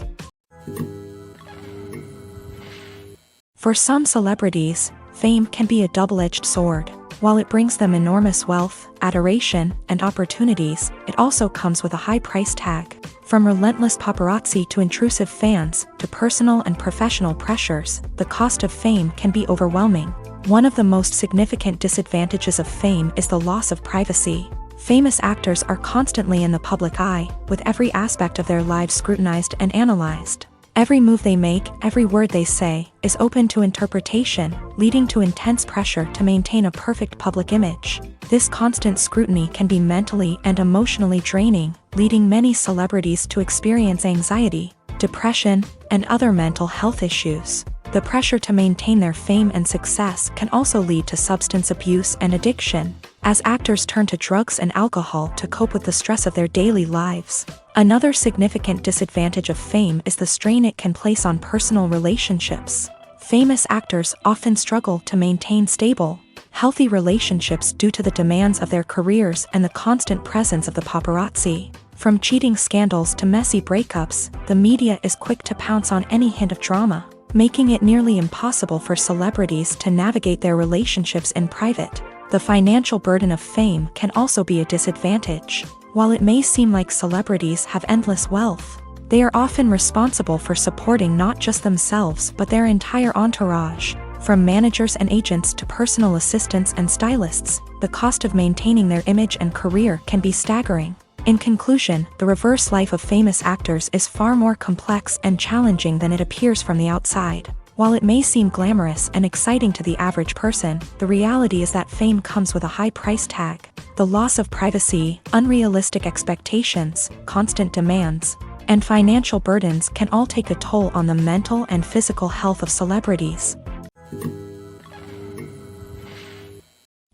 For some celebrities, fame can be a double-edged sword. While it brings them enormous wealth, adoration, and opportunities, it also comes with a high price tag. From relentless paparazzi to intrusive fans, to personal and professional pressures, the cost of fame can be overwhelming. One of the most significant disadvantages of fame is the loss of privacy. Famous actors are constantly in the public eye, with every aspect of their lives scrutinized and analyzed. Every move they make, every word they say, is open to interpretation, leading to intense pressure to maintain a perfect public image. This constant scrutiny can be mentally and emotionally draining, leading many celebrities to experience anxiety, depression, and other mental health issues. The pressure to maintain their fame and success can also lead to substance abuse and addiction, as actors turn to drugs and alcohol to cope with the stress of their daily lives. Another significant disadvantage of fame is the strain it can place on personal relationships. Famous actors often struggle to maintain stable, healthy relationships due to the demands of their careers and the constant presence of the paparazzi. From cheating scandals to messy breakups, the media is quick to pounce on any hint of drama, making it nearly impossible for celebrities to navigate their relationships in private. The financial burden of fame can also be a disadvantage. While it may seem like celebrities have endless wealth, they are often responsible for supporting not just themselves but their entire entourage. From managers and agents to personal assistants and stylists, the cost of maintaining their image and career can be staggering. In conclusion, the reverse life of famous actors is far more complex and challenging than it appears from the outside. While it may seem glamorous and exciting to the average person, the reality is that fame comes with a high price tag. The loss of privacy, unrealistic expectations, constant demands, and financial burdens can all take a toll on the mental and physical health of celebrities.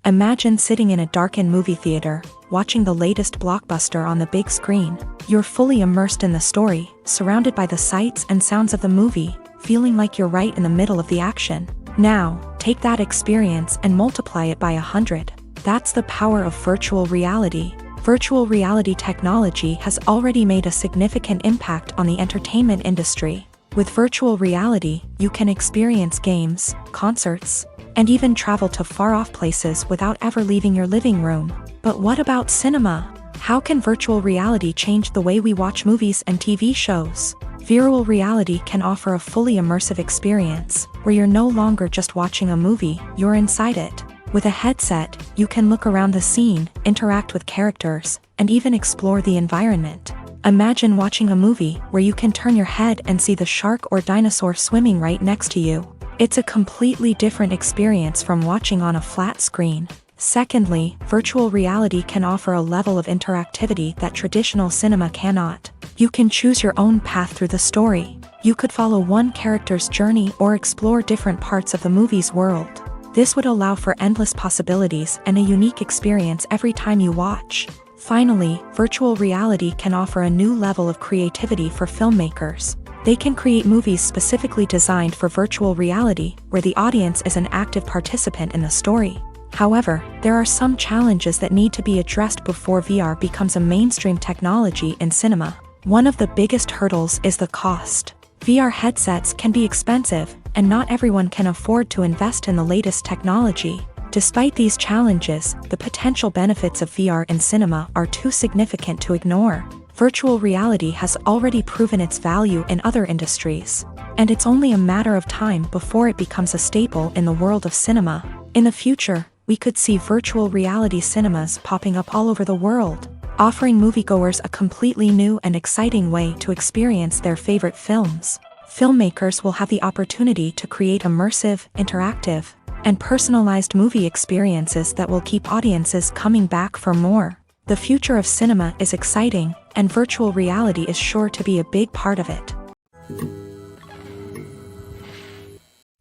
Imagine sitting in a darkened movie theater, watching the latest blockbuster on the big screen. You're fully immersed in the story, surrounded by the sights and sounds of the movie, feeling like you're right in the middle of the action. Now, take that experience and multiply it by 100. That's the power of virtual reality. Virtual reality technology has already made a significant impact on the entertainment industry. With virtual reality, you can experience games, concerts, and even travel to far-off places without ever leaving your living room. But what about cinema? How can virtual reality change the way we watch movies and TV shows? Virtual reality can offer a fully immersive experience, where you're no longer just watching a movie, you're inside it. With a headset, you can look around the scene, interact with characters, and even explore the environment. Imagine watching a movie where you can turn your head and see the shark or dinosaur swimming right next to you. It's a completely different experience from watching on a flat screen. Secondly, virtual reality can offer a level of interactivity that traditional cinema cannot. You can choose your own path through the story. You could follow one character's journey or explore different parts of the movie's world. This would allow for endless possibilities and a unique experience every time you watch. Finally, virtual reality can offer a new level of creativity for filmmakers. They can create movies specifically designed for virtual reality, where the audience is an active participant in the story. However, there are some challenges that need to be addressed before VR becomes a mainstream technology in cinema. One of the biggest hurdles is the cost. VR headsets can be expensive, and not everyone can afford to invest in the latest technology. Despite these challenges, the potential benefits of VR in cinema are too significant to ignore. Virtual reality has already proven its value in other industries, and it's only a matter of time before it becomes a staple in the world of cinema. In the future, we could see virtual reality cinemas popping up all over the world, offering moviegoers a completely new and exciting way to experience their favorite films. Filmmakers will have the opportunity to create immersive, interactive, and personalized movie experiences that will keep audiences coming back for more. The future of cinema is exciting, and virtual reality is sure to be a big part of it.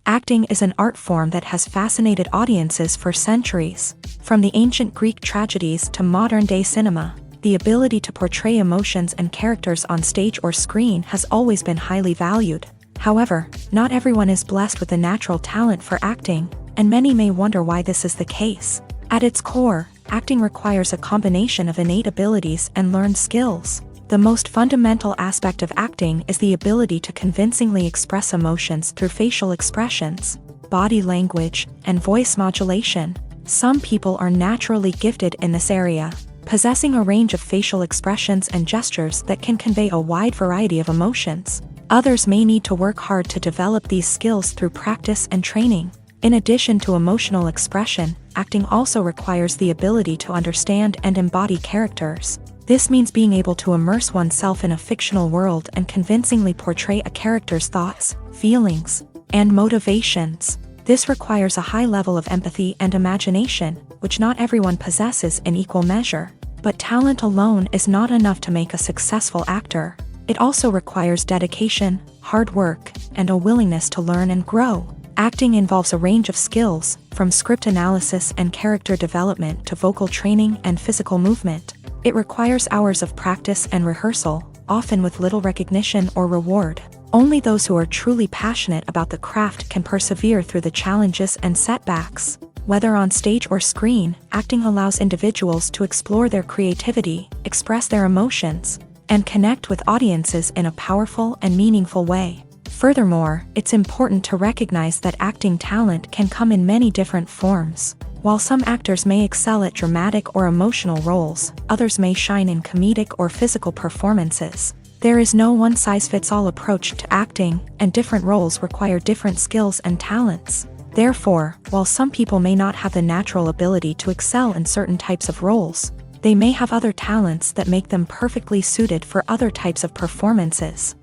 Acting is an art form that has fascinated audiences for centuries. From the ancient Greek tragedies to modern-day cinema, the ability to portray emotions and characters on stage or screen has always been highly valued. However, not everyone is blessed with the natural talent for acting, and many may wonder why this is the case. At its core, acting requires a combination of innate abilities and learned skills. The most fundamental aspect of acting is the ability to convincingly express emotions through facial expressions, body language, and voice modulation. Some people are naturally gifted in this area, possessing a range of facial expressions and gestures that can convey a wide variety of emotions. Others may need to work hard to develop these skills through practice and training. In addition to emotional expression, acting also requires the ability to understand and embody characters. This means being able to immerse oneself in a fictional world and convincingly portray a character's thoughts, feelings, and motivations. This requires a high level of empathy and imagination, which not everyone possesses in equal measure. But talent alone is not enough to make a successful actor. It also requires dedication, hard work, and a willingness to learn and grow. Acting involves a range of skills, from script analysis and character development to vocal training and physical movement. It requires hours of practice and rehearsal, often with little recognition or reward. Only those who are truly passionate about the craft can persevere through the challenges and setbacks. Whether on stage or screen, acting allows individuals to explore their creativity, express their emotions, and connect with audiences in a powerful and meaningful way. Furthermore, it's important to recognize that acting talent can come in many different forms. While some actors may excel at dramatic or emotional roles, others may shine in comedic or physical performances. There is no one-size-fits-all approach to acting, and different roles require different skills and talents. Therefore, while some people may not have the natural ability to excel in certain types of roles, they may have other talents that make them perfectly suited for other types of performances.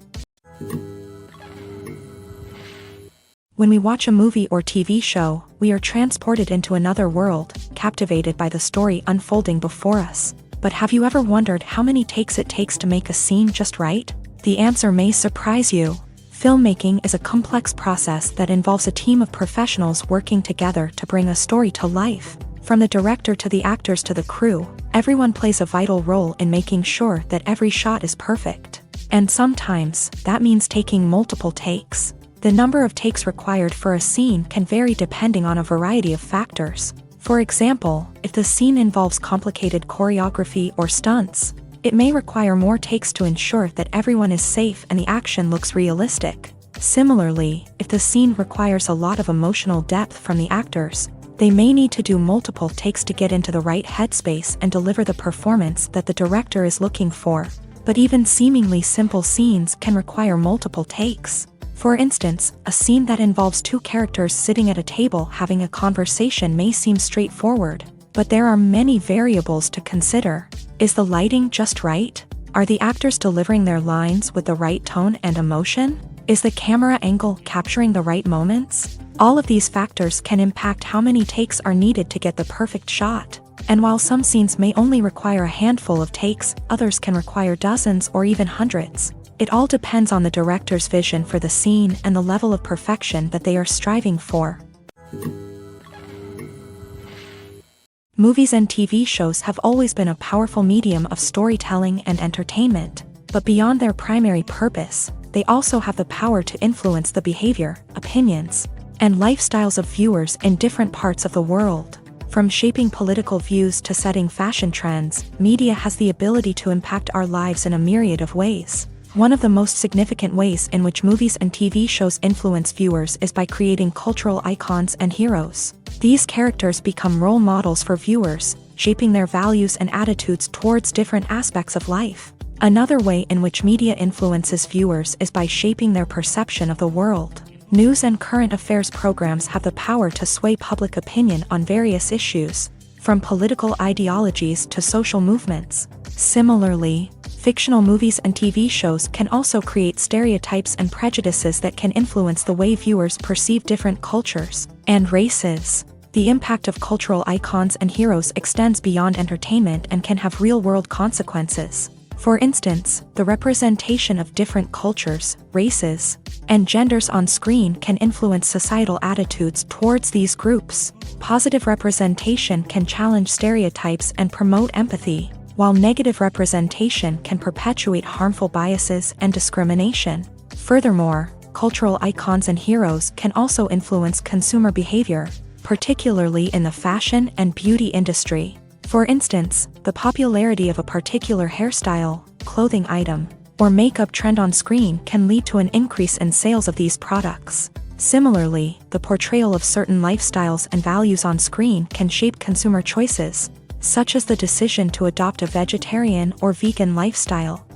When we watch a movie or TV show, we are transported into another world, captivated by the story unfolding before us. But have you ever wondered how many takes it takes to make a scene just right? The answer may surprise you. Filmmaking is a complex process that involves a team of professionals working together to bring a story to life. From the director to the actors to the crew, everyone plays a vital role in making sure that every shot is perfect. And sometimes, that means taking multiple takes. The number of takes required for a scene can vary depending on a variety of factors. For example, if the scene involves complicated choreography or stunts, it may require more takes to ensure that everyone is safe and the action looks realistic. Similarly, if the scene requires a lot of emotional depth from the actors, they may need to do multiple takes to get into the right headspace and deliver the performance that the director is looking for. But even seemingly simple scenes can require multiple takes. For instance, a scene that involves two characters sitting at a table having a conversation may seem straightforward, but there are many variables to consider. Is the lighting just right? Are the actors delivering their lines with the right tone and emotion? Is the camera angle capturing the right moments? All of these factors can impact how many takes are needed to get the perfect shot. And while some scenes may only require a handful of takes, others can require dozens or even hundreds. It all depends on the director's vision for the scene and the level of perfection that they are striving for. Movies and TV shows have always been a powerful medium of storytelling and entertainment, but beyond their primary purpose, they also have the power to influence the behavior, opinions, and lifestyles of viewers in different parts of the world. From shaping political views to setting fashion trends, media has the ability to impact our lives in a myriad of ways. One of the most significant ways in which movies and TV shows influence viewers is by creating cultural icons and heroes. These characters become role models for viewers, shaping their values and attitudes towards different aspects of life. Another way in which media influences viewers is by shaping their perception of the world. News and current affairs programs have the power to sway public opinion on various issues, from political ideologies to social movements. Similarly, fictional movies and TV shows can also create stereotypes and prejudices that can influence the way viewers perceive different cultures and races. The impact of cultural icons and heroes extends beyond entertainment and can have real-world consequences. For instance, the representation of different cultures, races, and genders on screen can influence societal attitudes towards these groups. Positive representation can challenge stereotypes and promote empathy, while negative representation can perpetuate harmful biases and discrimination. Furthermore, cultural icons and heroes can also influence consumer behavior, particularly in the fashion and beauty industry. For instance, the popularity of a particular hairstyle, clothing item, or makeup trend on screen can lead to an increase in sales of these products. Similarly, the portrayal of certain lifestyles and values on screen can shape consumer choices, such as the decision to adopt a vegetarian or vegan lifestyle.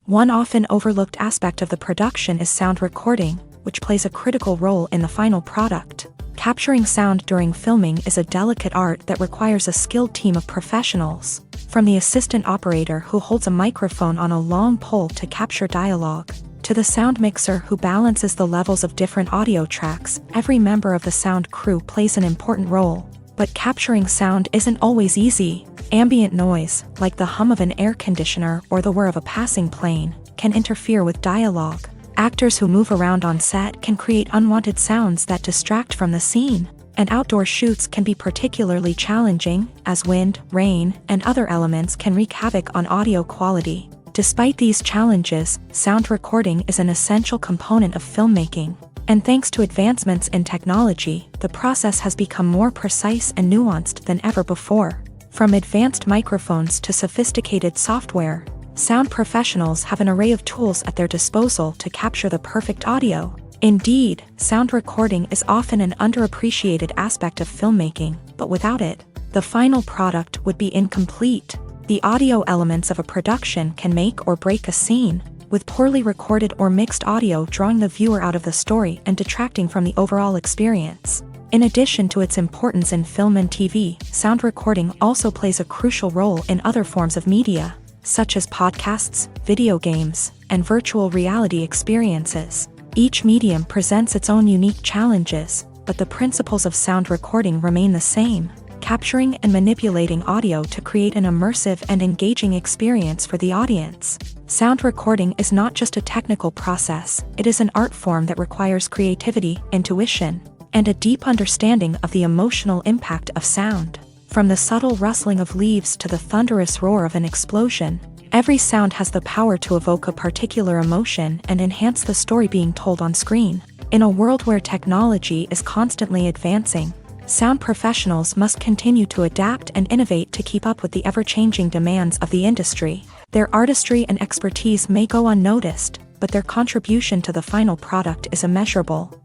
One often overlooked aspect of the production is sound recording, which plays a critical role in the final product. Capturing sound during filming is a delicate art that requires a skilled team of professionals. From the assistant operator who holds a microphone on a long pole to capture dialogue, to the sound mixer who balances the levels of different audio tracks, every member of the sound crew plays an important role. But capturing sound isn't always easy. Ambient noise, like the hum of an air conditioner or the whir of a passing plane, can interfere with dialogue. Actors who move around on set can create unwanted sounds that distract from the scene. And outdoor shoots can be particularly challenging, as wind, rain, and other elements can wreak havoc on audio quality. Despite these challenges, sound recording is an essential component of filmmaking. And thanks to advancements in technology, the process has become more precise and nuanced than ever before. From advanced microphones to sophisticated software, sound professionals have an array of tools at their disposal to capture the perfect audio. Indeed, sound recording is often an underappreciated aspect of filmmaking, but without it, the final product would be incomplete. The audio elements of a production can make or break a scene, with poorly recorded or mixed audio drawing the viewer out of the story and detracting from the overall experience. In addition to its importance in film and TV, sound recording also plays a crucial role in other forms of media, such as podcasts, video games, and virtual reality experiences. Each medium presents its own unique challenges, but the principles of sound recording remain the same, capturing and manipulating audio to create an immersive and engaging experience for the audience. Sound recording is not just a technical process, it is an art form that requires creativity, intuition, and a deep understanding of the emotional impact of sound. From the subtle rustling of leaves to the thunderous roar of an explosion, every sound has the power to evoke a particular emotion and enhance the story being told on screen. In a world where technology is constantly advancing, sound professionals must continue to adapt and innovate to keep up with the ever-changing demands of the industry. Their artistry and expertise may go unnoticed, but their contribution to the final product is immeasurable.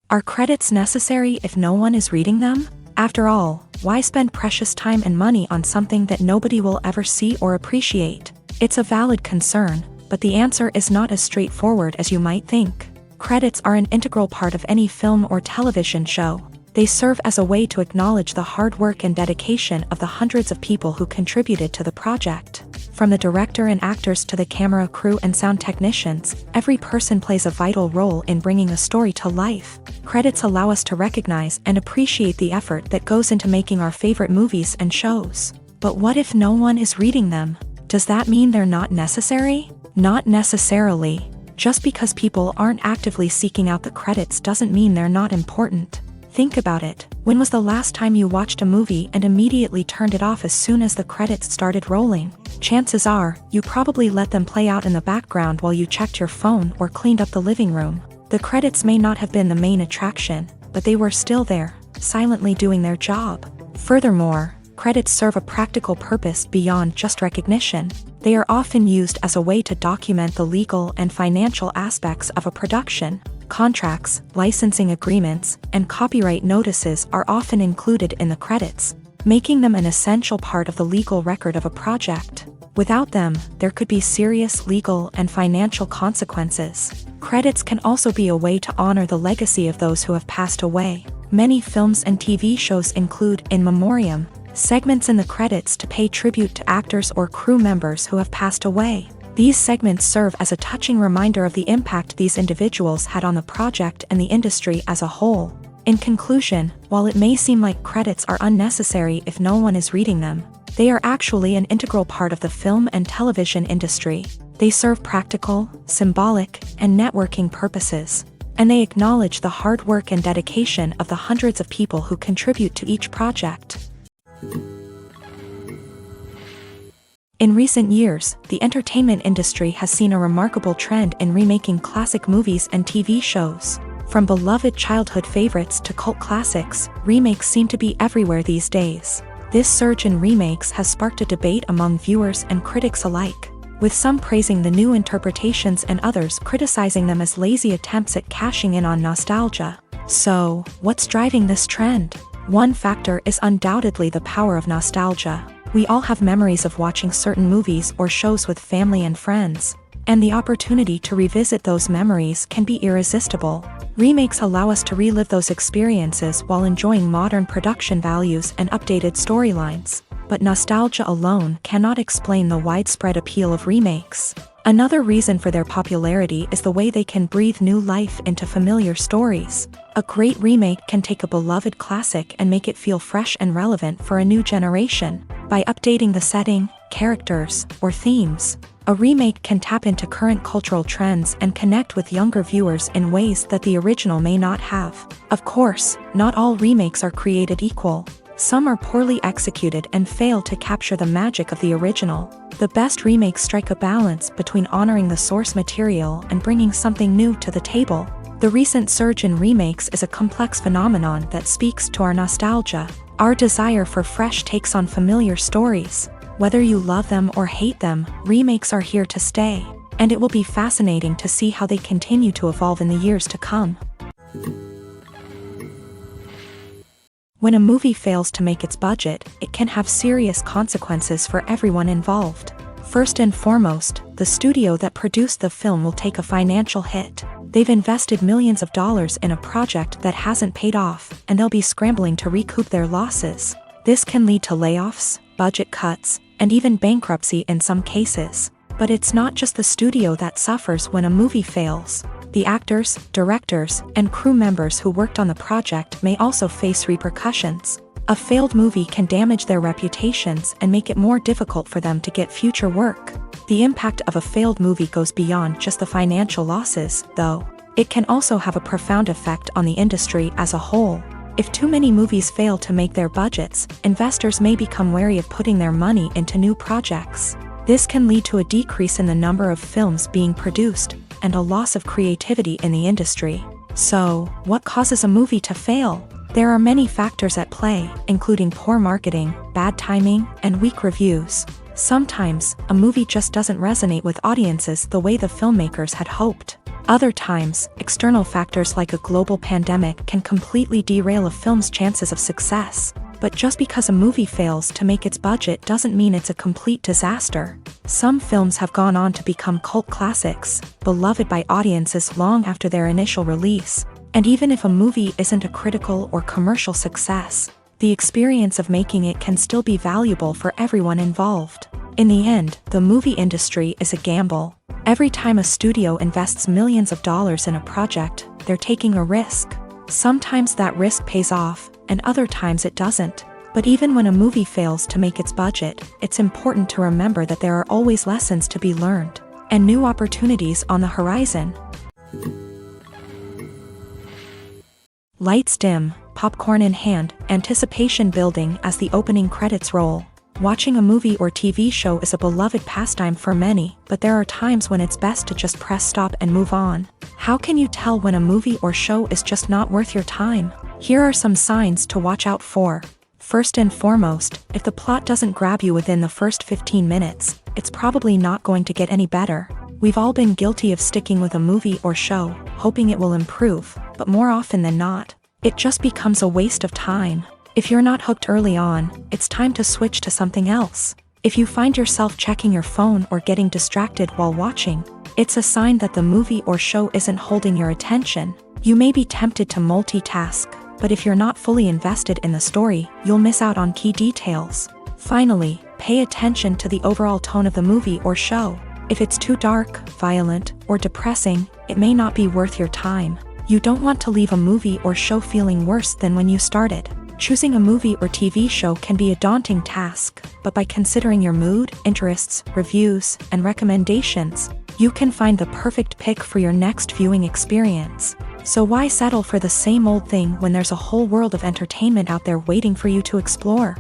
Are credits necessary if no one is reading them? After all, why spend precious time and money on something that nobody will ever see or appreciate? It's a valid concern, but the answer is not as straightforward as you might think. Credits are an integral part of any film or television show. They serve as a way to acknowledge the hard work and dedication of the hundreds of people who contributed to the project. From the director and actors to the camera crew and sound technicians, every person plays a vital role in bringing a story to life. Credits allow us to recognize and appreciate the effort that goes into making our favorite movies and shows. But what if no one is reading them? Does that mean they're not necessary? Not necessarily. Just because people aren't actively seeking out the credits doesn't mean they're not important. Think about it. When was the last time you watched a movie and immediately turned it off as soon as the credits started rolling? Chances are, you probably let them play out in the background while you checked your phone or cleaned up the living room. The credits may not have been the main attraction, but they were still there, silently doing their job. Furthermore, credits serve a practical purpose beyond just recognition. They are often used as a way to document the legal and financial aspects of a production. Contracts, licensing agreements, and copyright notices are often included in the credits, making them an essential part of the legal record of a project. Without them, there could be serious legal and financial consequences. Credits can also be a way to honor the legacy of those who have passed away. Many films and TV shows include in memoriam segments in the credits to pay tribute to actors or crew members who have passed away. These segments serve as a touching reminder of the impact these individuals had on the project and the industry as a whole. In conclusion, while it may seem like credits are unnecessary if no one is reading them, they are actually an integral part of the film and television industry. They serve practical, symbolic, and networking purposes, and they acknowledge the hard work and dedication of the hundreds of people who contribute to each project. In recent years, the entertainment industry has seen a remarkable trend in remaking classic movies and TV shows. From beloved childhood favorites to cult classics, remakes seem to be everywhere these days. This surge in remakes has sparked a debate among viewers and critics alike, with some praising the new interpretations and others criticizing them as lazy attempts at cashing in on nostalgia. So, what's driving this trend? One factor is undoubtedly the power of nostalgia. We all have memories of watching certain movies or shows with family and friends, and the opportunity to revisit those memories can be irresistible. Remakes allow us to relive those experiences while enjoying modern production values and updated storylines. But nostalgia alone cannot explain the widespread appeal of remakes. Another reason for their popularity is the way they can breathe new life into familiar stories. A great remake can take a beloved classic and make it feel fresh and relevant for a new generation. By updating the setting, characters, or themes, a remake can tap into current cultural trends and connect with younger viewers in ways that the original may not have. Of course, not all remakes are created equal. Some are poorly executed and fail to capture the magic of the original. The best remakes strike a balance between honoring the source material and bringing something new to the table. The recent surge in remakes is a complex phenomenon that speaks to our nostalgia, our desire for fresh takes on familiar stories. Whether you love them or hate them, remakes are here to stay, and it will be fascinating to see how they continue to evolve in the years to come. When a movie fails to make its budget, it can have serious consequences for everyone involved. First and foremost, the studio that produced the film will take a financial hit. They've invested millions of dollars in a project that hasn't paid off, and they'll be scrambling to recoup their losses. This can lead to layoffs, budget cuts, and even bankruptcy in some cases. But it's not just the studio that suffers when a movie fails. The actors, directors, and crew members who worked on the project may also face repercussions. A failed movie can damage their reputations and make it more difficult for them to get future work. The impact of a failed movie goes beyond just the financial losses, though. It can also have a profound effect on the industry as a whole. If too many movies fail to make their budgets, investors may become wary of putting their money into new projects. This can lead to a decrease in the number of films being produced, and a loss of creativity in the industry. So, what causes a movie to fail? There are many factors at play, including poor marketing, bad timing, and weak reviews. Sometimes, a movie just doesn't resonate with audiences the way the filmmakers had hoped. Other times, external factors like a global pandemic can completely derail a film's chances of success. But just because a movie fails to make its budget doesn't mean it's a complete disaster. Some films have gone on to become cult classics, beloved by audiences long after their initial release. And even if a movie isn't a critical or commercial success, the experience of making it can still be valuable for everyone involved. In the end, the movie industry is a gamble. Every time a studio invests millions of dollars in a project, they're taking a risk. Sometimes that risk pays off, and other times it doesn't. But even when a movie fails to make its budget, it's important to remember that there are always lessons to be learned, and new opportunities on the horizon. Lights dim, popcorn in hand, anticipation building as the opening credits roll. Watching a movie or TV show is a beloved pastime for many, but there are times when it's best to just press stop and move on. How can you tell when a movie or show is just not worth your time? Here are some signs to watch out for. First and foremost, if the plot doesn't grab you within the first 15 minutes, it's probably not going to get any better. We've all been guilty of sticking with a movie or show, hoping it will improve, but more often than not, it just becomes a waste of time. If you're not hooked early on, it's time to switch to something else. If you find yourself checking your phone or getting distracted while watching, it's a sign that the movie or show isn't holding your attention. You may be tempted to multitask, but if you're not fully invested in the story, you'll miss out on key details. Finally, pay attention to the overall tone of the movie or show. If it's too dark, violent, or depressing, it may not be worth your time. You don't want to leave a movie or show feeling worse than when you started. Choosing a movie or TV show can be a daunting task, but by considering your mood, interests, reviews, and recommendations, you can find the perfect pick for your next viewing experience. So why settle for the same old thing when there's a whole world of entertainment out there waiting for you to explore?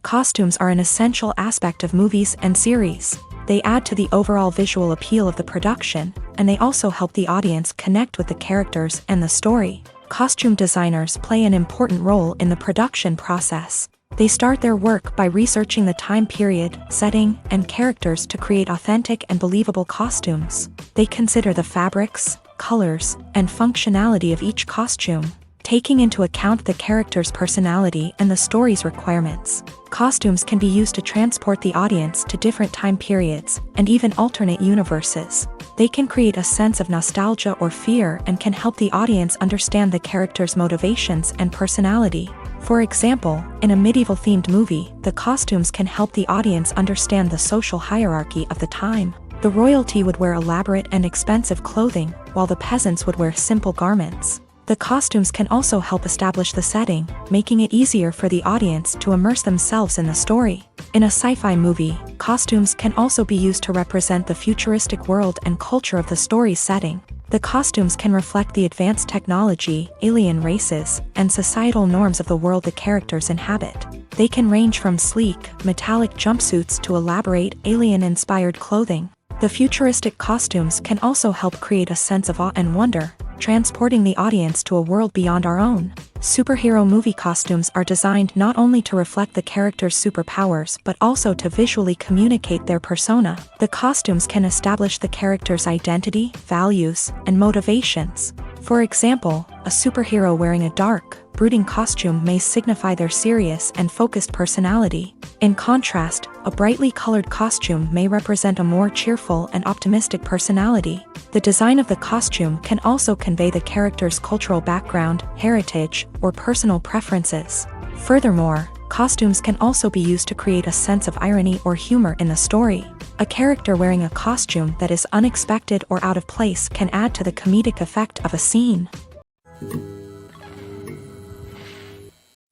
Costumes are an essential aspect of movies and series. They add to the overall visual appeal of the production, and they also help the audience connect with the characters and the story. Costume designers play an important role in the production process. They start their work by researching the time period, setting, and characters to create authentic and believable costumes. They consider the fabrics, colors, and functionality of each costume, taking into account the character's personality and the story's requirements. Costumes can be used to transport the audience to different time periods, and even alternate universes. They can create a sense of nostalgia or fear and can help the audience understand the character's motivations and personality. For example, in a medieval-themed movie, the costumes can help the audience understand the social hierarchy of the time. The royalty would wear elaborate and expensive clothing, while the peasants would wear simple garments. The costumes can also help establish the setting, making it easier for the audience to immerse themselves in the story. In a sci-fi movie, costumes can also be used to represent the futuristic world and culture of the story's setting. The costumes can reflect the advanced technology, alien races, and societal norms of the world the characters inhabit. They can range from sleek, metallic jumpsuits to elaborate, alien-inspired clothing. The futuristic costumes can also help create a sense of awe and wonder, transporting the audience to a world beyond our own. Superhero movie costumes are designed not only to reflect the character's superpowers but also to visually communicate their persona. The costumes can establish the character's identity, values, and motivations. For example, a superhero wearing a dark, brooding costume may signify their serious and focused personality. In contrast, a brightly colored costume may represent a more cheerful and optimistic personality. The design of the costume can also convey the character's cultural background, heritage, or personal preferences. Furthermore, costumes can also be used to create a sense of irony or humor in the story. A character wearing a costume that is unexpected or out of place can add to the comedic effect of a scene.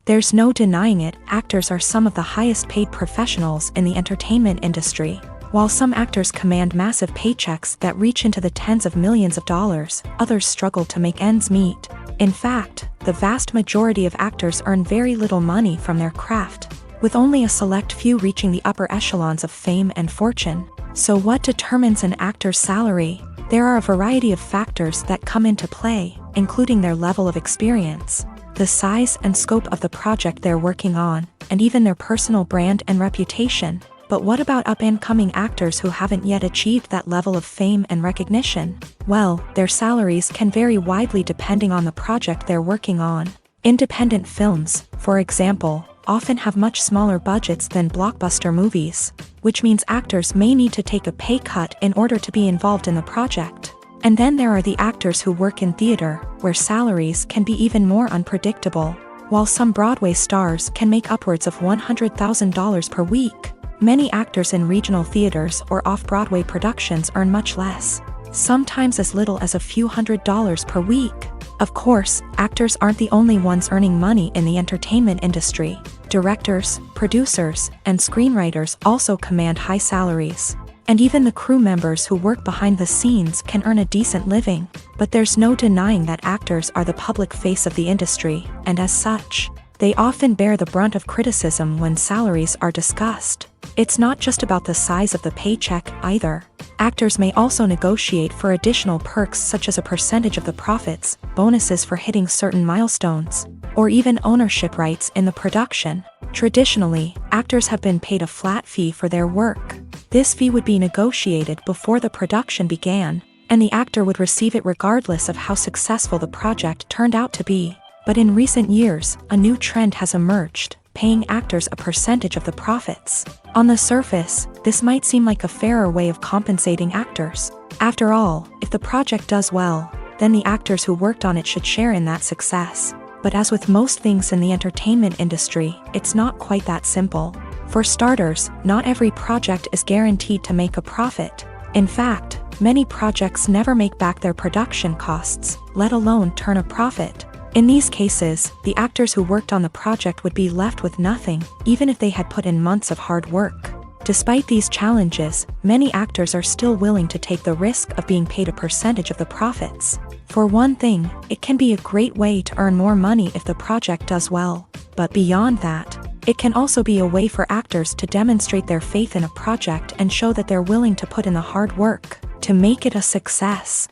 There's no denying it, actors are some of the highest paid professionals in the entertainment industry. While some actors command massive paychecks that reach into the tens of millions of dollars, others struggle to make ends meet. In fact, the vast majority of actors earn very little money from their craft, with only a select few reaching the upper echelons of fame and fortune. So what determines an actor's salary? There are a variety of factors that come into play, including their level of experience, the size and scope of the project they're working on, and even their personal brand and reputation. But what about up-and-coming actors who haven't yet achieved that level of fame and recognition? Well, their salaries can vary widely depending on the project they're working on. Independent films, for example, often have much smaller budgets than blockbuster movies, which means actors may need to take a pay cut in order to be involved in the project. And then there are the actors who work in theater, where salaries can be even more unpredictable. While some Broadway stars can make upwards of $100,000 per week, many actors in regional theaters or off-Broadway productions earn much less, sometimes as little as a few $100s per week. Of course, actors aren't the only ones earning money in the entertainment industry. Directors, producers, and screenwriters also command high salaries. And even the crew members who work behind the scenes can earn a decent living. But there's no denying that actors are the public face of the industry, and as such, they often bear the brunt of criticism when salaries are discussed. It's not just about the size of the paycheck, either. Actors may also negotiate for additional perks such as a percentage of the profits, bonuses for hitting certain milestones, or even ownership rights in the production. Traditionally, actors have been paid a flat fee for their work. This fee would be negotiated before the production began, and the actor would receive it regardless of how successful the project turned out to be. But in recent years, a new trend has emerged, paying actors a percentage of the profits. On the surface, this might seem like a fairer way of compensating actors. After all, if the project does well, then the actors who worked on it should share in that success. But as with most things in the entertainment industry, it's not quite that simple. For starters, not every project is guaranteed to make a profit. In fact, many projects never make back their production costs, let alone turn a profit. In these cases, the actors who worked on the project would be left with nothing, even if they had put in months of hard work. Despite these challenges, many actors are still willing to take the risk of being paid a percentage of the profits. For one thing, it can be a great way to earn more money if the project does well. But beyond that, it can also be a way for actors to demonstrate their faith in a project and show that they're willing to put in the hard work to make it a success.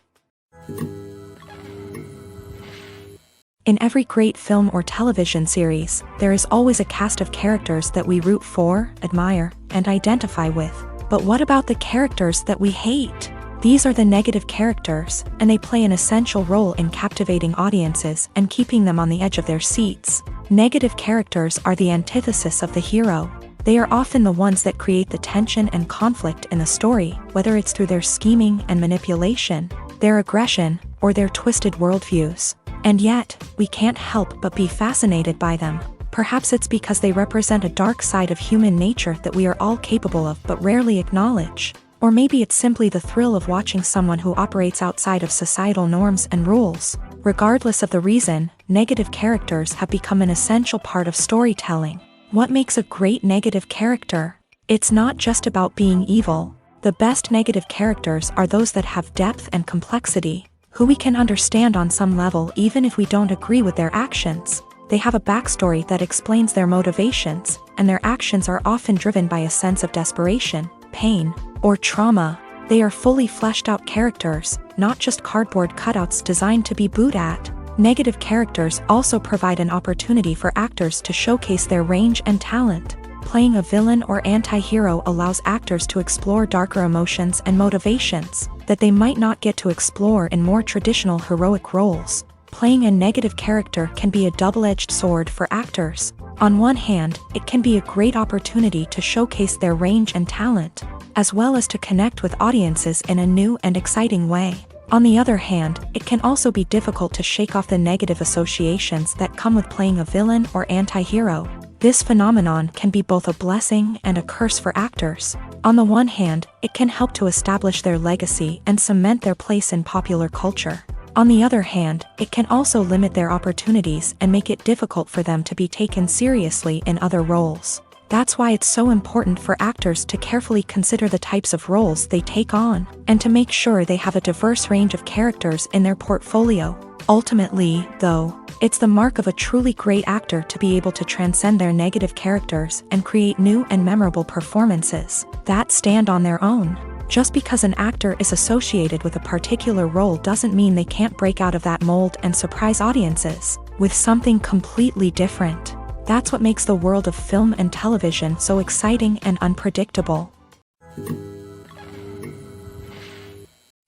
In every great film or television series, there is always a cast of characters that we root for, admire, and identify with. But what about the characters that we hate? These are the negative characters, and they play an essential role in captivating audiences and keeping them on the edge of their seats. Negative characters are the antithesis of the hero. They are often the ones that create the tension and conflict in the story, whether it's through their scheming and manipulation, their aggression, or their twisted worldviews. And yet, we can't help but be fascinated by them. Perhaps it's because they represent a dark side of human nature that we are all capable of but rarely acknowledge. Or maybe it's simply the thrill of watching someone who operates outside of societal norms and rules. Regardless of the reason, negative characters have become an essential part of storytelling. What makes a great negative character? It's not just about being evil. The best negative characters are those that have depth and complexity, who we can understand on some level even if we don't agree with their actions. They have a backstory that explains their motivations, and their actions are often driven by a sense of desperation, pain, or trauma. They are fully fleshed out characters, not just cardboard cutouts designed to be booed at. Negative characters also provide an opportunity for actors to showcase their range and talent. Playing a villain or anti-hero allows actors to explore darker emotions and motivations that they might not get to explore in more traditional heroic roles. Playing a negative character can be a double-edged sword for actors. On one hand, it can be a great opportunity to showcase their range and talent, as well as to connect with audiences in a new and exciting way. On the other hand, it can also be difficult to shake off the negative associations that come with playing a villain or anti-hero. This phenomenon can be both a blessing and a curse for actors. On the one hand, it can help to establish their legacy and cement their place in popular culture. On the other hand, it can also limit their opportunities and make it difficult for them to be taken seriously in other roles. That's why it's so important for actors to carefully consider the types of roles they take on, and to make sure they have a diverse range of characters in their portfolio. Ultimately, though, it's the mark of a truly great actor to be able to transcend their negative characters and create new and memorable performances that stand on their own. Just because an actor is associated with a particular role doesn't mean they can't break out of that mold and surprise audiences with something completely different. That's what makes the world of film and television so exciting and unpredictable.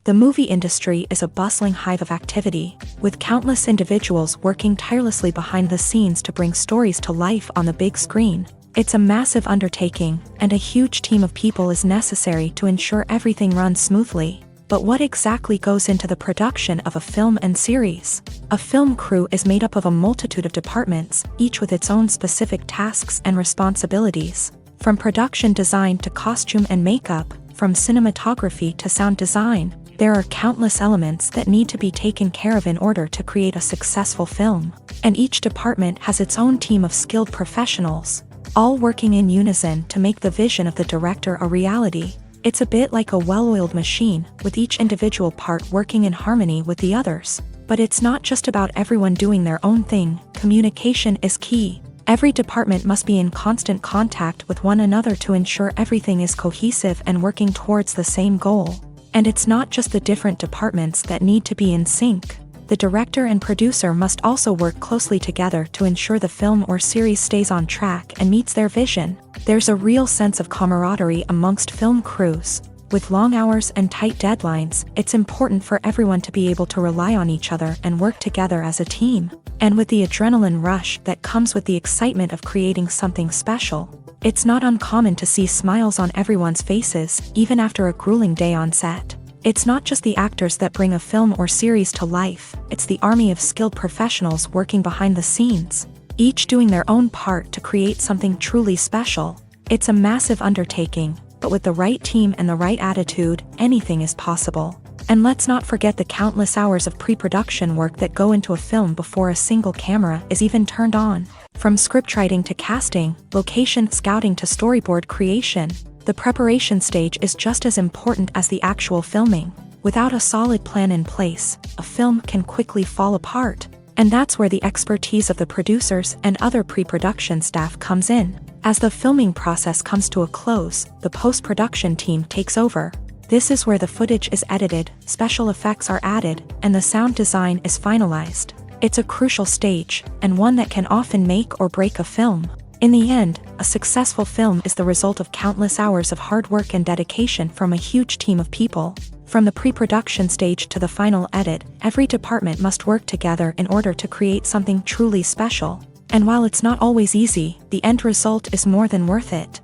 The movie industry is a bustling hive of activity, with countless individuals working tirelessly behind the scenes to bring stories to life on the big screen. It's a massive undertaking, and a huge team of people is necessary to ensure everything runs smoothly. But what exactly goes into the production of a film and series? A film crew is made up of a multitude of departments, each with its own specific tasks and responsibilities. From production design to costume and makeup, from cinematography to sound design, there are countless elements that need to be taken care of in order to create a successful film. And each department has its own team of skilled professionals, all working in unison to make the vision of the director a reality. It's a bit like a well-oiled machine, with each individual part working in harmony with the others. But it's not just about everyone doing their own thing. Communication is key. Every department must be in constant contact with one another to ensure everything is cohesive and working towards the same goal. And it's not just the different departments that need to be in sync. The director and producer must also work closely together to ensure the film or series stays on track and meets their vision. There's a real sense of camaraderie amongst film crews. With long hours and tight deadlines, it's important for everyone to be able to rely on each other and work together as a team. And with the adrenaline rush that comes with the excitement of creating something special, it's not uncommon to see smiles on everyone's faces, even after a grueling day on set. It's not just the actors that bring a film or series to life, it's the army of skilled professionals working behind the scenes, each doing their own part to create something truly special. It's a massive undertaking, but with the right team and the right attitude, anything is possible. And let's not forget the countless hours of pre-production work that go into a film before a single camera is even turned on. From scriptwriting to casting, location scouting to storyboard creation, the preparation stage is just as important as the actual filming. Without a solid plan in place, a film can quickly fall apart. And that's where the expertise of the producers and other pre-production staff comes in. As the filming process comes to a close, the post-production team takes over. This is where the footage is edited, special effects are added, and the sound design is finalized. It's a crucial stage, and one that can often make or break a film. In the end, a successful film is the result of countless hours of hard work and dedication from a huge team of people. From the pre-production stage to the final edit, every department must work together in order to create something truly special. And while it's not always easy, the end result is more than worth it.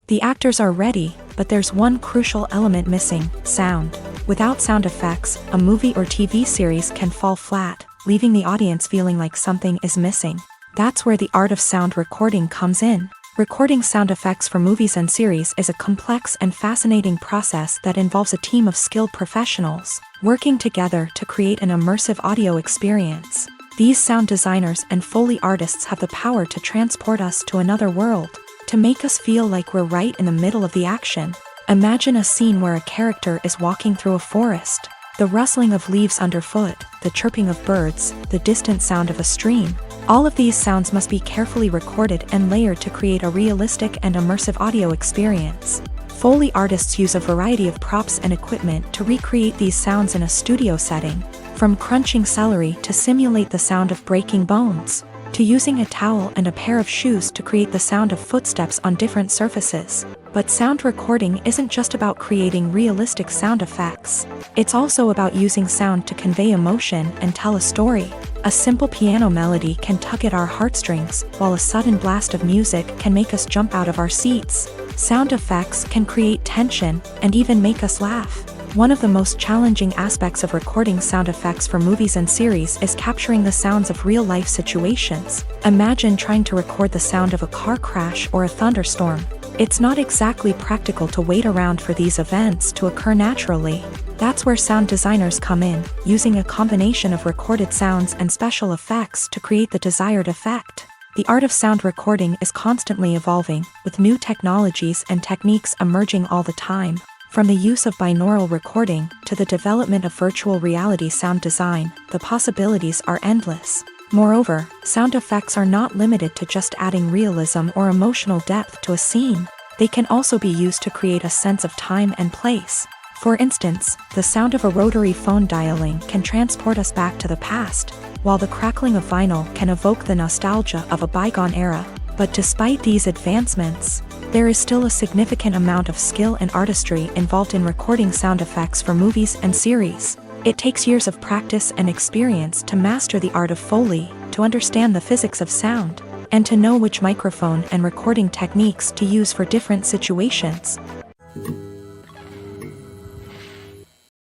The actors are ready, but there's one crucial element missing: sound. Without sound effects, a movie or TV series can fall flat. leaving the audience feeling like something is missing. That's where the art of sound recording comes in. Recording sound effects for movies and series is a complex and fascinating process that involves a team of skilled professionals working together to create an immersive audio experience. These sound designers and Foley artists have the power to transport us to another world, to make us feel like we're right in the middle of the action. Imagine a scene where a character is walking through a forest. The rustling of leaves underfoot, the chirping of birds, the distant sound of a stream. All of these sounds must be carefully recorded and layered to create a realistic and immersive audio experience. Foley artists use a variety of props and equipment to recreate these sounds in a studio setting, from crunching celery to simulate the sound of breaking bones, to using a towel and a pair of shoes to create the sound of footsteps on different surfaces. But sound recording isn't just about creating realistic sound effects. It's also about using sound to convey emotion and tell a story. A simple piano melody can tug at our heartstrings, while a sudden blast of music can make us jump out of our seats. Sound effects can create tension and even make us laugh. One of the most challenging aspects of recording sound effects for movies and series is capturing the sounds of real-life situations. Imagine trying to record the sound of a car crash or a thunderstorm. It's not exactly practical to wait around for these events to occur naturally. That's where sound designers come in, using a combination of recorded sounds and special effects to create the desired effect. The art of sound recording is constantly evolving, with new technologies and techniques emerging all the time. From the use of binaural recording to the development of virtual reality sound design, the possibilities are endless. Moreover, sound effects are not limited to just adding realism or emotional depth to a scene. They can also be used to create a sense of time and place. For instance, the sound of a rotary phone dialing can transport us back to the past, while the crackling of vinyl can evoke the nostalgia of a bygone era. But despite these advancements, there is still a significant amount of skill and artistry involved in recording sound effects for movies and series. It takes years of practice and experience to master the art of Foley, to understand the physics of sound, and to know which microphone and recording techniques to use for different situations.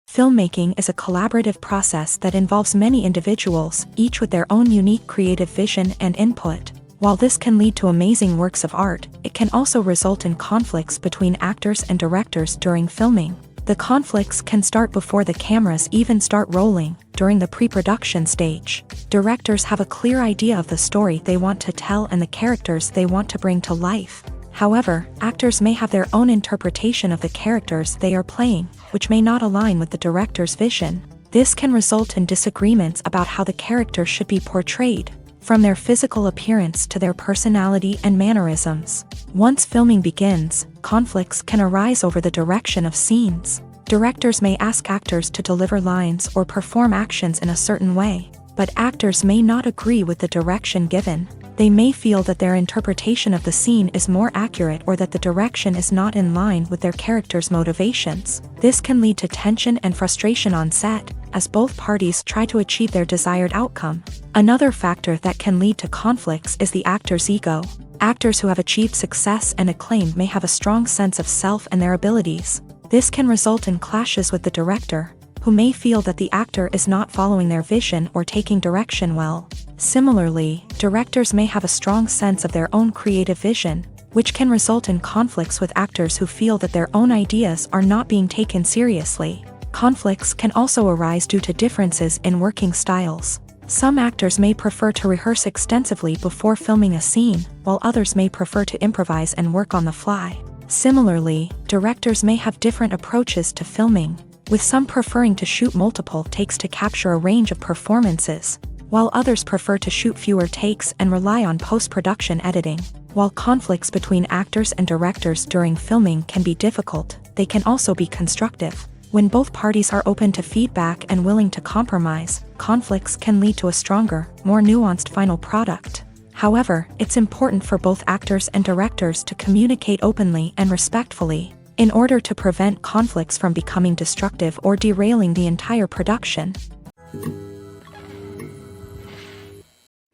Filmmaking is a collaborative process that involves many individuals, each with their own unique creative vision and input. While this can lead to amazing works of art, it can also result in conflicts between actors and directors during filming. The conflicts can start before the cameras even start rolling, during the pre-production stage. Directors have a clear idea of the story they want to tell and the characters they want to bring to life. However, actors may have their own interpretation of the characters they are playing, which may not align with the director's vision. This can result in disagreements about how the character should be portrayed, from their physical appearance to their personality and mannerisms. Once filming begins, conflicts can arise over the direction of scenes. Directors may ask actors to deliver lines or perform actions in a certain way, but actors may not agree with the direction given. They may feel that their interpretation of the scene is more accurate or that the direction is not in line with their character's motivations. This can lead to tension and frustration on set, as both parties try to achieve their desired outcome. Another factor that can lead to conflicts is the actor's ego. Actors who have achieved success and acclaim may have a strong sense of self and their abilities. This can result in clashes with the director, who may feel that the actor is not following their vision or taking direction well. Similarly, directors may have a strong sense of their own creative vision, which can result in conflicts with actors who feel that their own ideas are not being taken seriously. Conflicts can also arise due to differences in working styles. Some actors may prefer to rehearse extensively before filming a scene, while others may prefer to improvise and work on the fly. Similarly, directors may have different approaches to filming, with some preferring to shoot multiple takes to capture a range of performances, while others prefer to shoot fewer takes and rely on post-production editing. While conflicts between actors and directors during filming can be difficult, they can also be constructive. When both parties are open to feedback and willing to compromise, conflicts can lead to a stronger, more nuanced final product. However, it's important for both actors and directors to communicate openly and respectfully, in order to prevent conflicts from becoming destructive or derailing the entire production.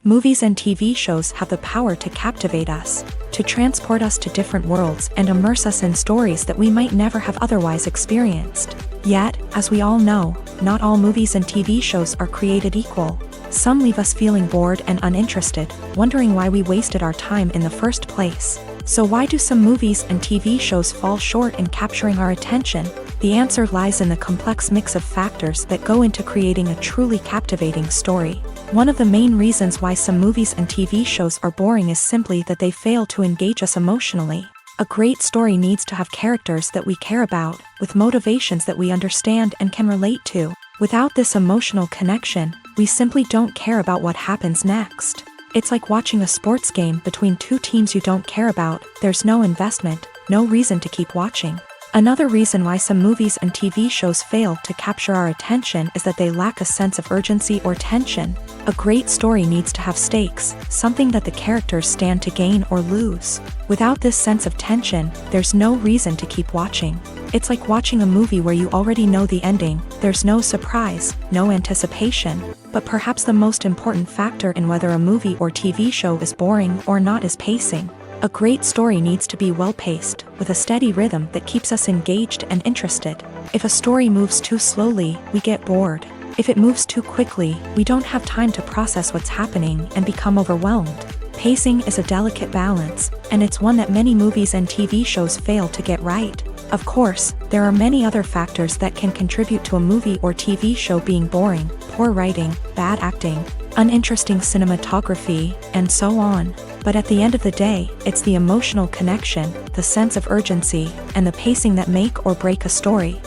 Movies and TV shows have the power to captivate us, to transport us to different worlds and immerse us in stories that we might never have otherwise experienced. Yet, as we all know, not all movies and TV shows are created equal. Some leave us feeling bored and uninterested, wondering why we wasted our time in the first place. So why do some movies and TV shows fall short in capturing our attention? The answer lies in the complex mix of factors that go into creating a truly captivating story. One of the main reasons why some movies and TV shows are boring is simply that they fail to engage us emotionally. A great story needs to have characters that we care about, with motivations that we understand and can relate to. Without this emotional connection, we simply don't care about what happens next. It's like watching a sports game between two teams you don't care about. There's no investment, no reason to keep watching. Another reason why some movies and TV shows fail to capture our attention is that they lack a sense of urgency or tension. A great story needs to have stakes, something that the characters stand to gain or lose. Without this sense of tension, there's no reason to keep watching. It's like watching a movie where you already know the ending. There's no surprise, no anticipation. But perhaps the most important factor in whether a movie or TV show is boring or not is pacing. A great story needs to be well-paced, with a steady rhythm that keeps us engaged and interested. If a story moves too slowly, we get bored. If it moves too quickly, we don't have time to process what's happening and become overwhelmed. Pacing is a delicate balance, and it's one that many movies and TV shows fail to get right. Of course, there are many other factors that can contribute to a movie or TV show being boring: poor writing, bad acting, uninteresting cinematography, and so on. But at the end of the day, it's the emotional connection, the sense of urgency, and the pacing that make or break a story.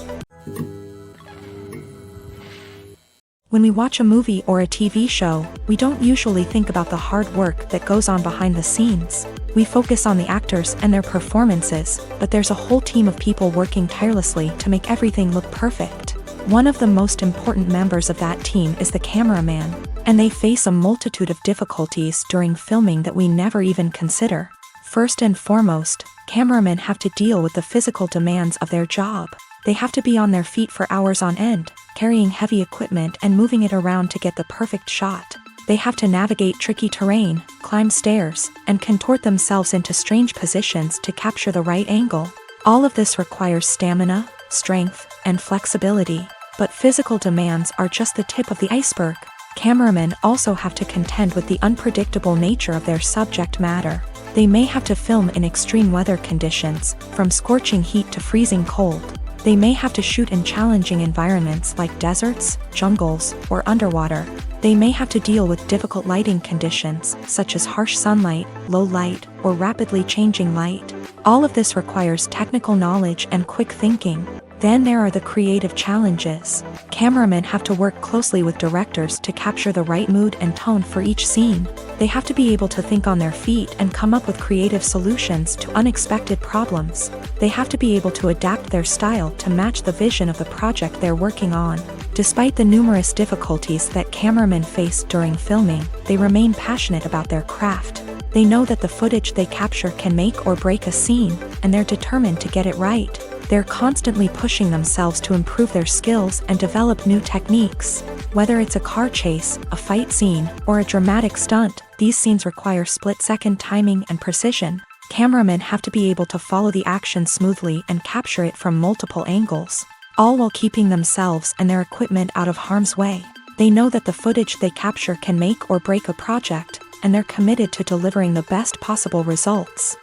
When we watch a movie or a TV show, we don't usually think about the hard work that goes on behind the scenes. We focus on the actors and their performances, but there's a whole team of people working tirelessly to make everything look perfect. One of the most important members of that team is the cameraman, and they face a multitude of difficulties during filming that we never even consider. First and foremost, cameramen have to deal with the physical demands of their job. They have to be on their feet for hours on end, carrying heavy equipment and moving it around to get the perfect shot. They have to navigate tricky terrain, climb stairs, and contort themselves into strange positions to capture the right angle. All of this requires stamina, strength, and flexibility. But physical demands are just the tip of the iceberg. Cameramen also have to contend with the unpredictable nature of their subject matter. They may have to film in extreme weather conditions, from scorching heat to freezing cold. They may have to shoot in challenging environments like deserts, jungles, or underwater. They may have to deal with difficult lighting conditions, such as harsh sunlight, low light, or rapidly changing light. All of this requires technical knowledge and quick thinking. Then there are the creative challenges. Cameramen have to work closely with directors to capture the right mood and tone for each scene. They have to be able to think on their feet and come up with creative solutions to unexpected problems. They have to be able to adapt their style to match the vision of the project they're working on. Despite the numerous difficulties that cameramen face during filming, they remain passionate about their craft. They know that the footage they capture can make or break a scene, and they're determined to get it right. They're constantly pushing themselves to improve their skills and develop new techniques. Whether it's a car chase, a fight scene, or a dramatic stunt, these scenes require split-second timing and precision. Cameramen have to be able to follow the action smoothly and capture it from multiple angles, all while keeping themselves and their equipment out of harm's way. They know that the footage they capture can make or break a project, and they're committed to delivering the best possible results.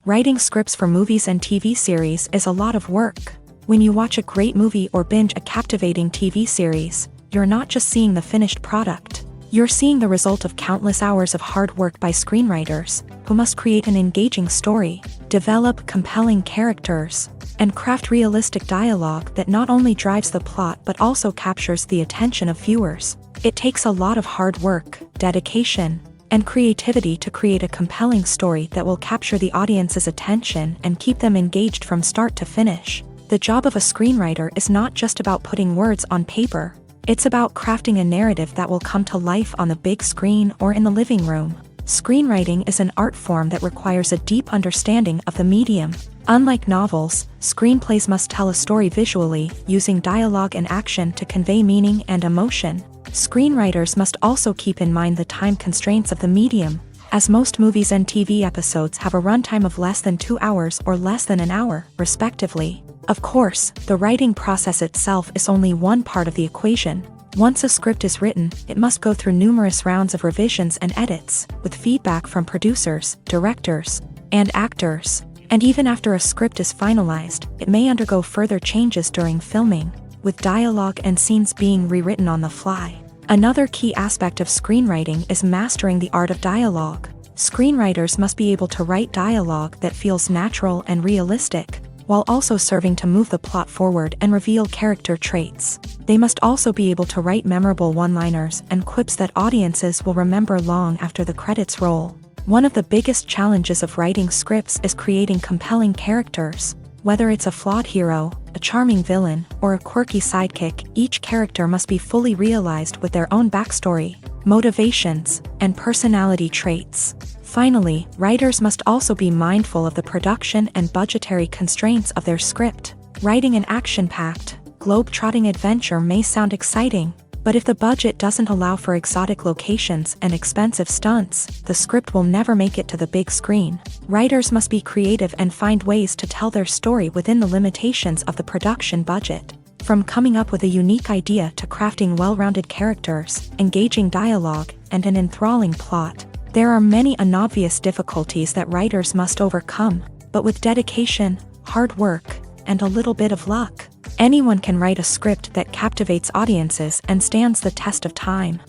Writing scripts for movies and TV series is a lot of work. When you watch a great movie or binge a captivating TV series, you're not just seeing the finished product. You're seeing the result of countless hours of hard work by screenwriters, who must create an engaging story, develop compelling characters, and craft realistic dialogue that not only drives the plot but also captures the attention of viewers. It takes a lot of hard work, dedication, and creativity to create a compelling story that will capture the audience's attention and keep them engaged from start to finish. The job of a screenwriter is not just about putting words on paper. It's about crafting a narrative that will come to life on the big screen or in the living room. Screenwriting is an art form that requires a deep understanding of the medium. Unlike novels, screenplays must tell a story visually, using dialogue and action to convey meaning and emotion. Screenwriters must also keep in mind the time constraints of the medium, as most movies and TV episodes have a runtime of less than 2 hours or less than an hour, respectively. Of course, the writing process itself is only one part of the equation. Once a script is written, it must go through numerous rounds of revisions and edits, with feedback from producers, directors, and actors. And even after a script is finalized, it may undergo further changes during filming, with dialogue and scenes being rewritten on the fly. Another key aspect of screenwriting is mastering the art of dialogue. Screenwriters must be able to write dialogue that feels natural and realistic, while also serving to move the plot forward and reveal character traits. They must also be able to write memorable one-liners and quips that audiences will remember long after the credits roll. One of the biggest challenges of writing scripts is creating compelling characters. Whether it's a flawed hero, a charming villain, or a quirky sidekick, each character must be fully realized with their own backstory, motivations, and personality traits. Finally, writers must also be mindful of the production and budgetary constraints of their script. Writing an action-packed, globe-trotting adventure may sound exciting, but if the budget doesn't allow for exotic locations and expensive stunts, the script will never make it to the big screen. Writers must be creative and find ways to tell their story within the limitations of the production budget. From coming up with a unique idea to crafting well-rounded characters, engaging dialogue, and an enthralling plot, there are many unobvious difficulties that writers must overcome, but with dedication, hard work, and a little bit of luck, anyone can write a script that captivates audiences and stands the test of time.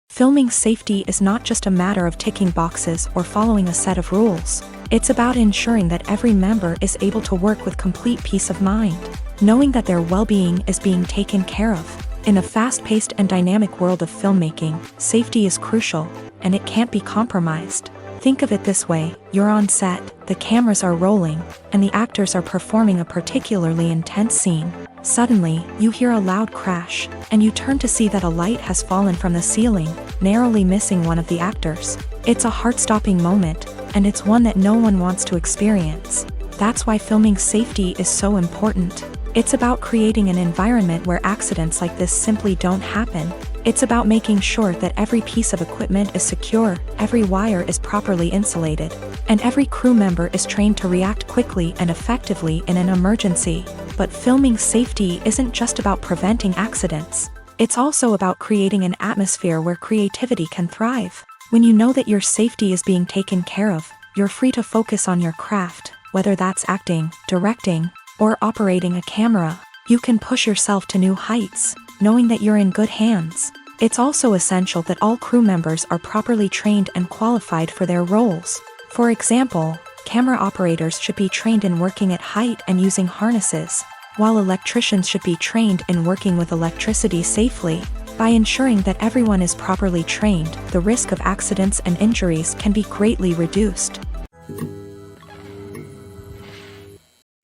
Filming safety is not just a matter of ticking boxes or following a set of rules. It's about ensuring that every member is able to work with complete peace of mind, knowing that their well-being is being taken care of. In a fast-paced and dynamic world of filmmaking, safety is crucial, and it can't be compromised. Think of it this way: you're on set, the cameras are rolling, and the actors are performing a particularly intense scene. Suddenly, you hear a loud crash, and you turn to see that a light has fallen from the ceiling, narrowly missing one of the actors. It's a heart-stopping moment, and it's one that no one wants to experience. That's why filming safety is so important. It's about creating an environment where accidents like this simply don't happen. It's about making sure that every piece of equipment is secure, every wire is properly insulated, and every crew member is trained to react quickly and effectively in an emergency. But filming safety isn't just about preventing accidents. It's also about creating an atmosphere where creativity can thrive. When you know that your safety is being taken care of, you're free to focus on your craft, whether that's acting, directing, or operating a camera. You can push yourself to new heights, knowing that you're in good hands. It's also essential that all crew members are properly trained and qualified for their roles. For example, camera operators should be trained in working at height and using harnesses, while electricians should be trained in working with electricity safely. By ensuring that everyone is properly trained, the risk of accidents and injuries can be greatly reduced.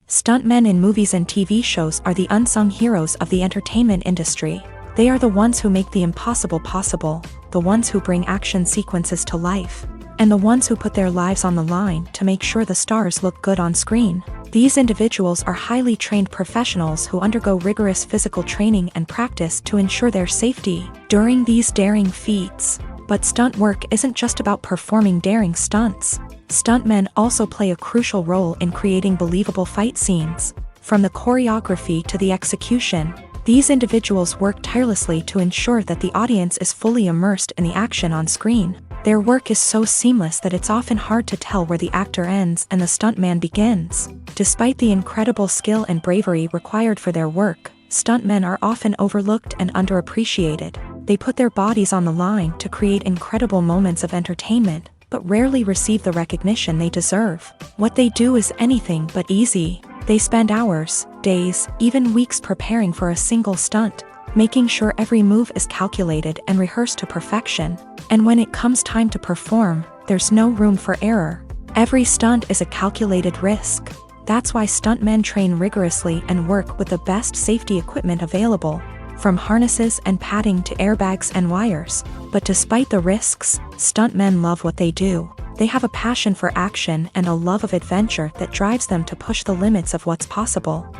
Stuntmen in movies and TV shows are the unsung heroes of the entertainment industry. They are the ones who make the impossible possible, the ones who bring action sequences to life, and the ones who put their lives on the line to make sure the stars look good on screen. These individuals are highly trained professionals who undergo rigorous physical training and practice to ensure their safety during these daring feats. But stunt work isn't just about performing daring stunts. Stuntmen also play a crucial role in creating believable fight scenes. From the choreography to the execution, these individuals work tirelessly to ensure that the audience is fully immersed in the action on screen. Their work is so seamless that it's often hard to tell where the actor ends and the stuntman begins. Despite the incredible skill and bravery required for their work, stuntmen are often overlooked and underappreciated. They put their bodies on the line to create incredible moments of entertainment, but rarely receive the recognition they deserve. What they do is anything but easy. They spend hours, days, even weeks preparing for a single stunt, making sure every move is calculated and rehearsed to perfection. And when it comes time to perform, there's no room for error. Every stunt is a calculated risk. That's why stuntmen train rigorously and work with the best safety equipment available, from harnesses and padding to airbags and wires. But despite the risks, stuntmen love what they do. They have a passion for action and a love of adventure that drives them to push the limits of what's possible.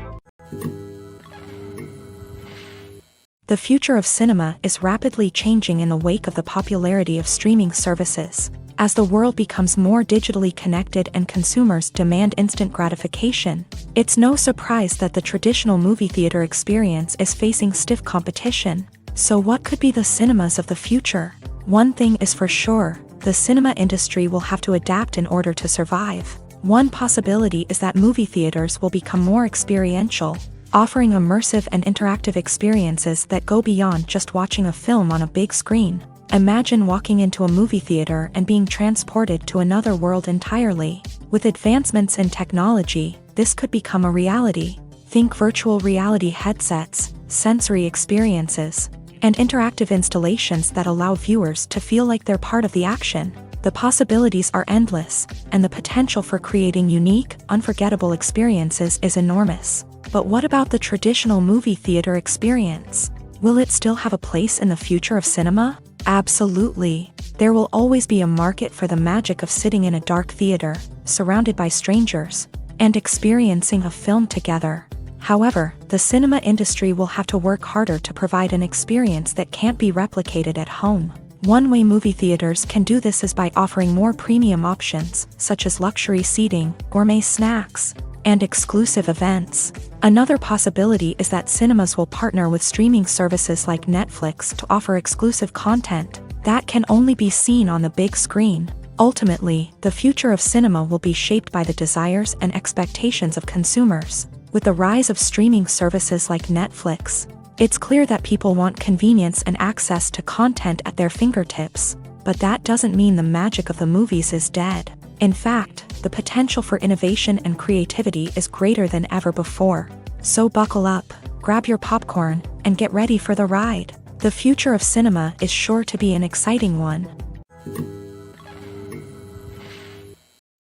The future of cinema is rapidly changing in the wake of the popularity of streaming services. As the world becomes more digitally connected and consumers demand instant gratification, it's no surprise that the traditional movie theater experience is facing stiff competition. So what could be the cinemas of the future? One thing is for sure, the cinema industry will have to adapt in order to survive. One possibility is that movie theaters will become more experiential, offering immersive and interactive experiences that go beyond just watching a film on a big screen. Imagine walking into a movie theater and being transported to another world entirely. With advancements in technology, this could become a reality. Think virtual reality headsets, sensory experiences, and interactive installations that allow viewers to feel like they're part of the action. The possibilities are endless, and the potential for creating unique, unforgettable experiences is enormous. But what about the traditional movie theater experience? Will it still have a place in the future of cinema? Absolutely. There will always be a market for the magic of sitting in a dark theater, surrounded by strangers, and experiencing a film together. However, the cinema industry will have to work harder to provide an experience that can't be replicated at home. One way movie theaters can do this is by offering more premium options, such as luxury seating, gourmet snacks, and exclusive events. Another possibility is that cinemas will partner with streaming services like Netflix to offer exclusive content that can only be seen on the big screen. Ultimately, the future of cinema will be shaped by the desires and expectations of consumers. With the rise of streaming services like Netflix, it's clear that people want convenience and access to content at their fingertips. But that doesn't mean the magic of the movies is dead. In fact, the potential for innovation and creativity is greater than ever before. So buckle up, grab your popcorn, and get ready for the ride. The future of cinema is sure to be an exciting one.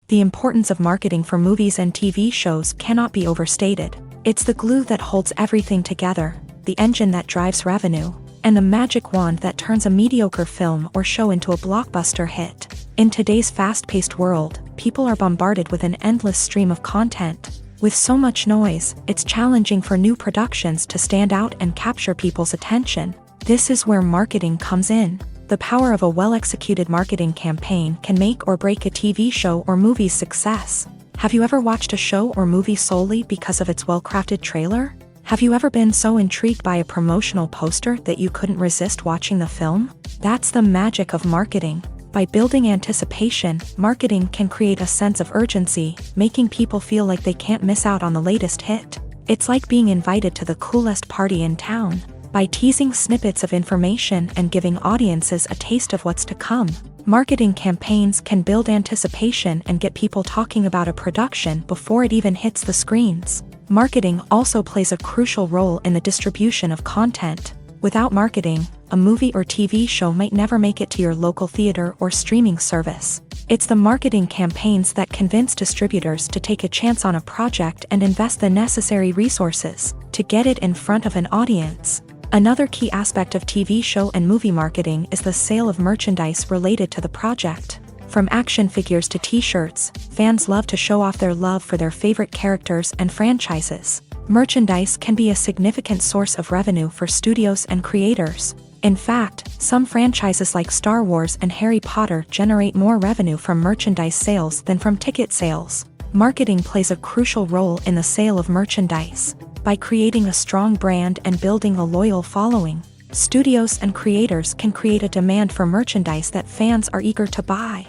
The importance of marketing for movies and TV shows cannot be overstated. It's the glue that holds everything together, the engine that drives revenue, and the magic wand that turns a mediocre film or show into a blockbuster hit. In today's fast-paced world, people are bombarded with an endless stream of content. With so much noise, it's challenging for new productions to stand out and capture people's attention. This is where marketing comes in. The power of a well-executed marketing campaign can make or break a TV show or movie's success. Have you ever watched a show or movie solely because of its well-crafted trailer? Have you ever been so intrigued by a promotional poster that you couldn't resist watching the film? That's the magic of marketing. By building anticipation, marketing can create a sense of urgency, making people feel like they can't miss out on the latest hit. It's like being invited to the coolest party in town. By teasing snippets of information and giving audiences a taste of what's to come, marketing campaigns can build anticipation and get people talking about a production before it even hits the screens. Marketing also plays a crucial role in the distribution of content. Without marketing, a movie or TV show might never make it to your local theater or streaming service. It's the marketing campaigns that convince distributors to take a chance on a project and invest the necessary resources to get it in front of an audience. Another key aspect of TV show and movie marketing is the sale of merchandise related to the project. From action figures to t-shirts, fans love to show off their love for their favorite characters and franchises. Merchandise can be a significant source of revenue for studios and creators. In fact, some franchises like Star Wars and Harry Potter generate more revenue from merchandise sales than from ticket sales. Marketing plays a crucial role in the sale of merchandise. By creating a strong brand and building a loyal following, studios and creators can create a demand for merchandise that fans are eager to buy.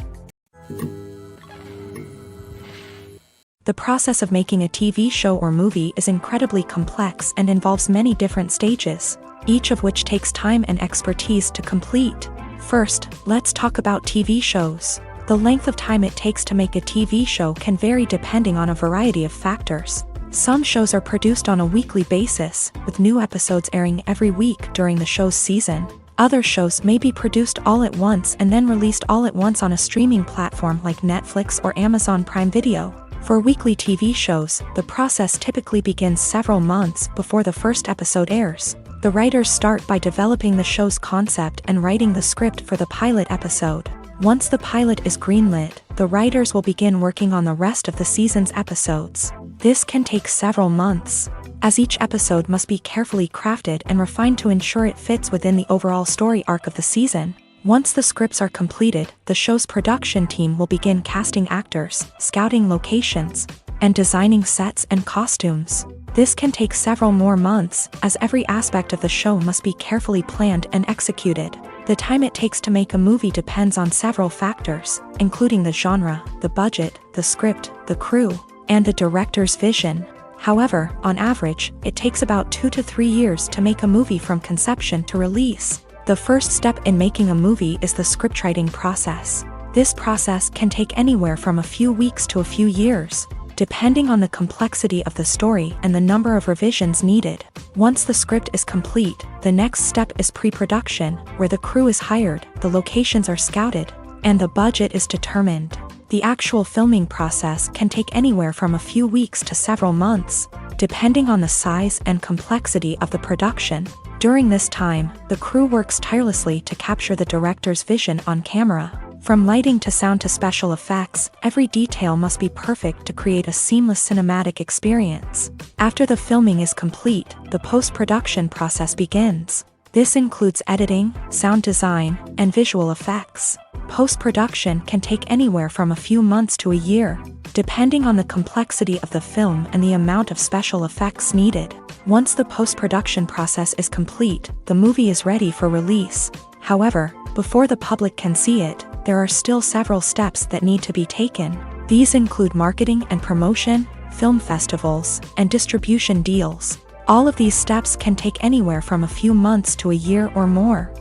The process of making a TV show or movie is incredibly complex and involves many different stages, each of which takes time and expertise to complete. First, let's talk about TV shows. The length of time it takes to make a TV show can vary depending on a variety of factors. Some shows are produced on a weekly basis, with new episodes airing every week during the show's season. Other shows may be produced all at once and then released all at once on a streaming platform like Netflix or Amazon Prime Video. For weekly TV shows, the process typically begins several months before the first episode airs. The writers start by developing the show's concept and writing the script for the pilot episode. Once the pilot is greenlit, the writers will begin working on the rest of the season's episodes. This can take several months, as each episode must be carefully crafted and refined to ensure it fits within the overall story arc of the season. Once the scripts are completed, the show's production team will begin casting actors, scouting locations, and designing sets and costumes. This can take several more months, as every aspect of the show must be carefully planned and executed. The time it takes to make a movie depends on several factors, including the genre, the budget, the script, the crew, and the director's vision. However, on average, it takes about 2 to 3 years to make a movie from conception to release. The first step in making a movie is the scriptwriting process. This process can take anywhere from a few weeks to a few years, depending on the complexity of the story and the number of revisions needed. Once the script is complete, the next step is pre-production, where the crew is hired, the locations are scouted, and the budget is determined. The actual filming process can take anywhere from a few weeks to several months, depending on the size and complexity of the production. During this time, the crew works tirelessly to capture the director's vision on camera. From lighting to sound to special effects, every detail must be perfect to create a seamless cinematic experience. After the filming is complete, the post-production process begins. This includes editing, sound design, and visual effects. Post-production can take anywhere from a few months to a year, depending on the complexity of the film and the amount of special effects needed. Once the post-production process is complete, the movie is ready for release. However, before the public can see it, there are still several steps that need to be taken. These include marketing and promotion, film festivals, and distribution deals. All of these steps can take anywhere from a few months to a year or more.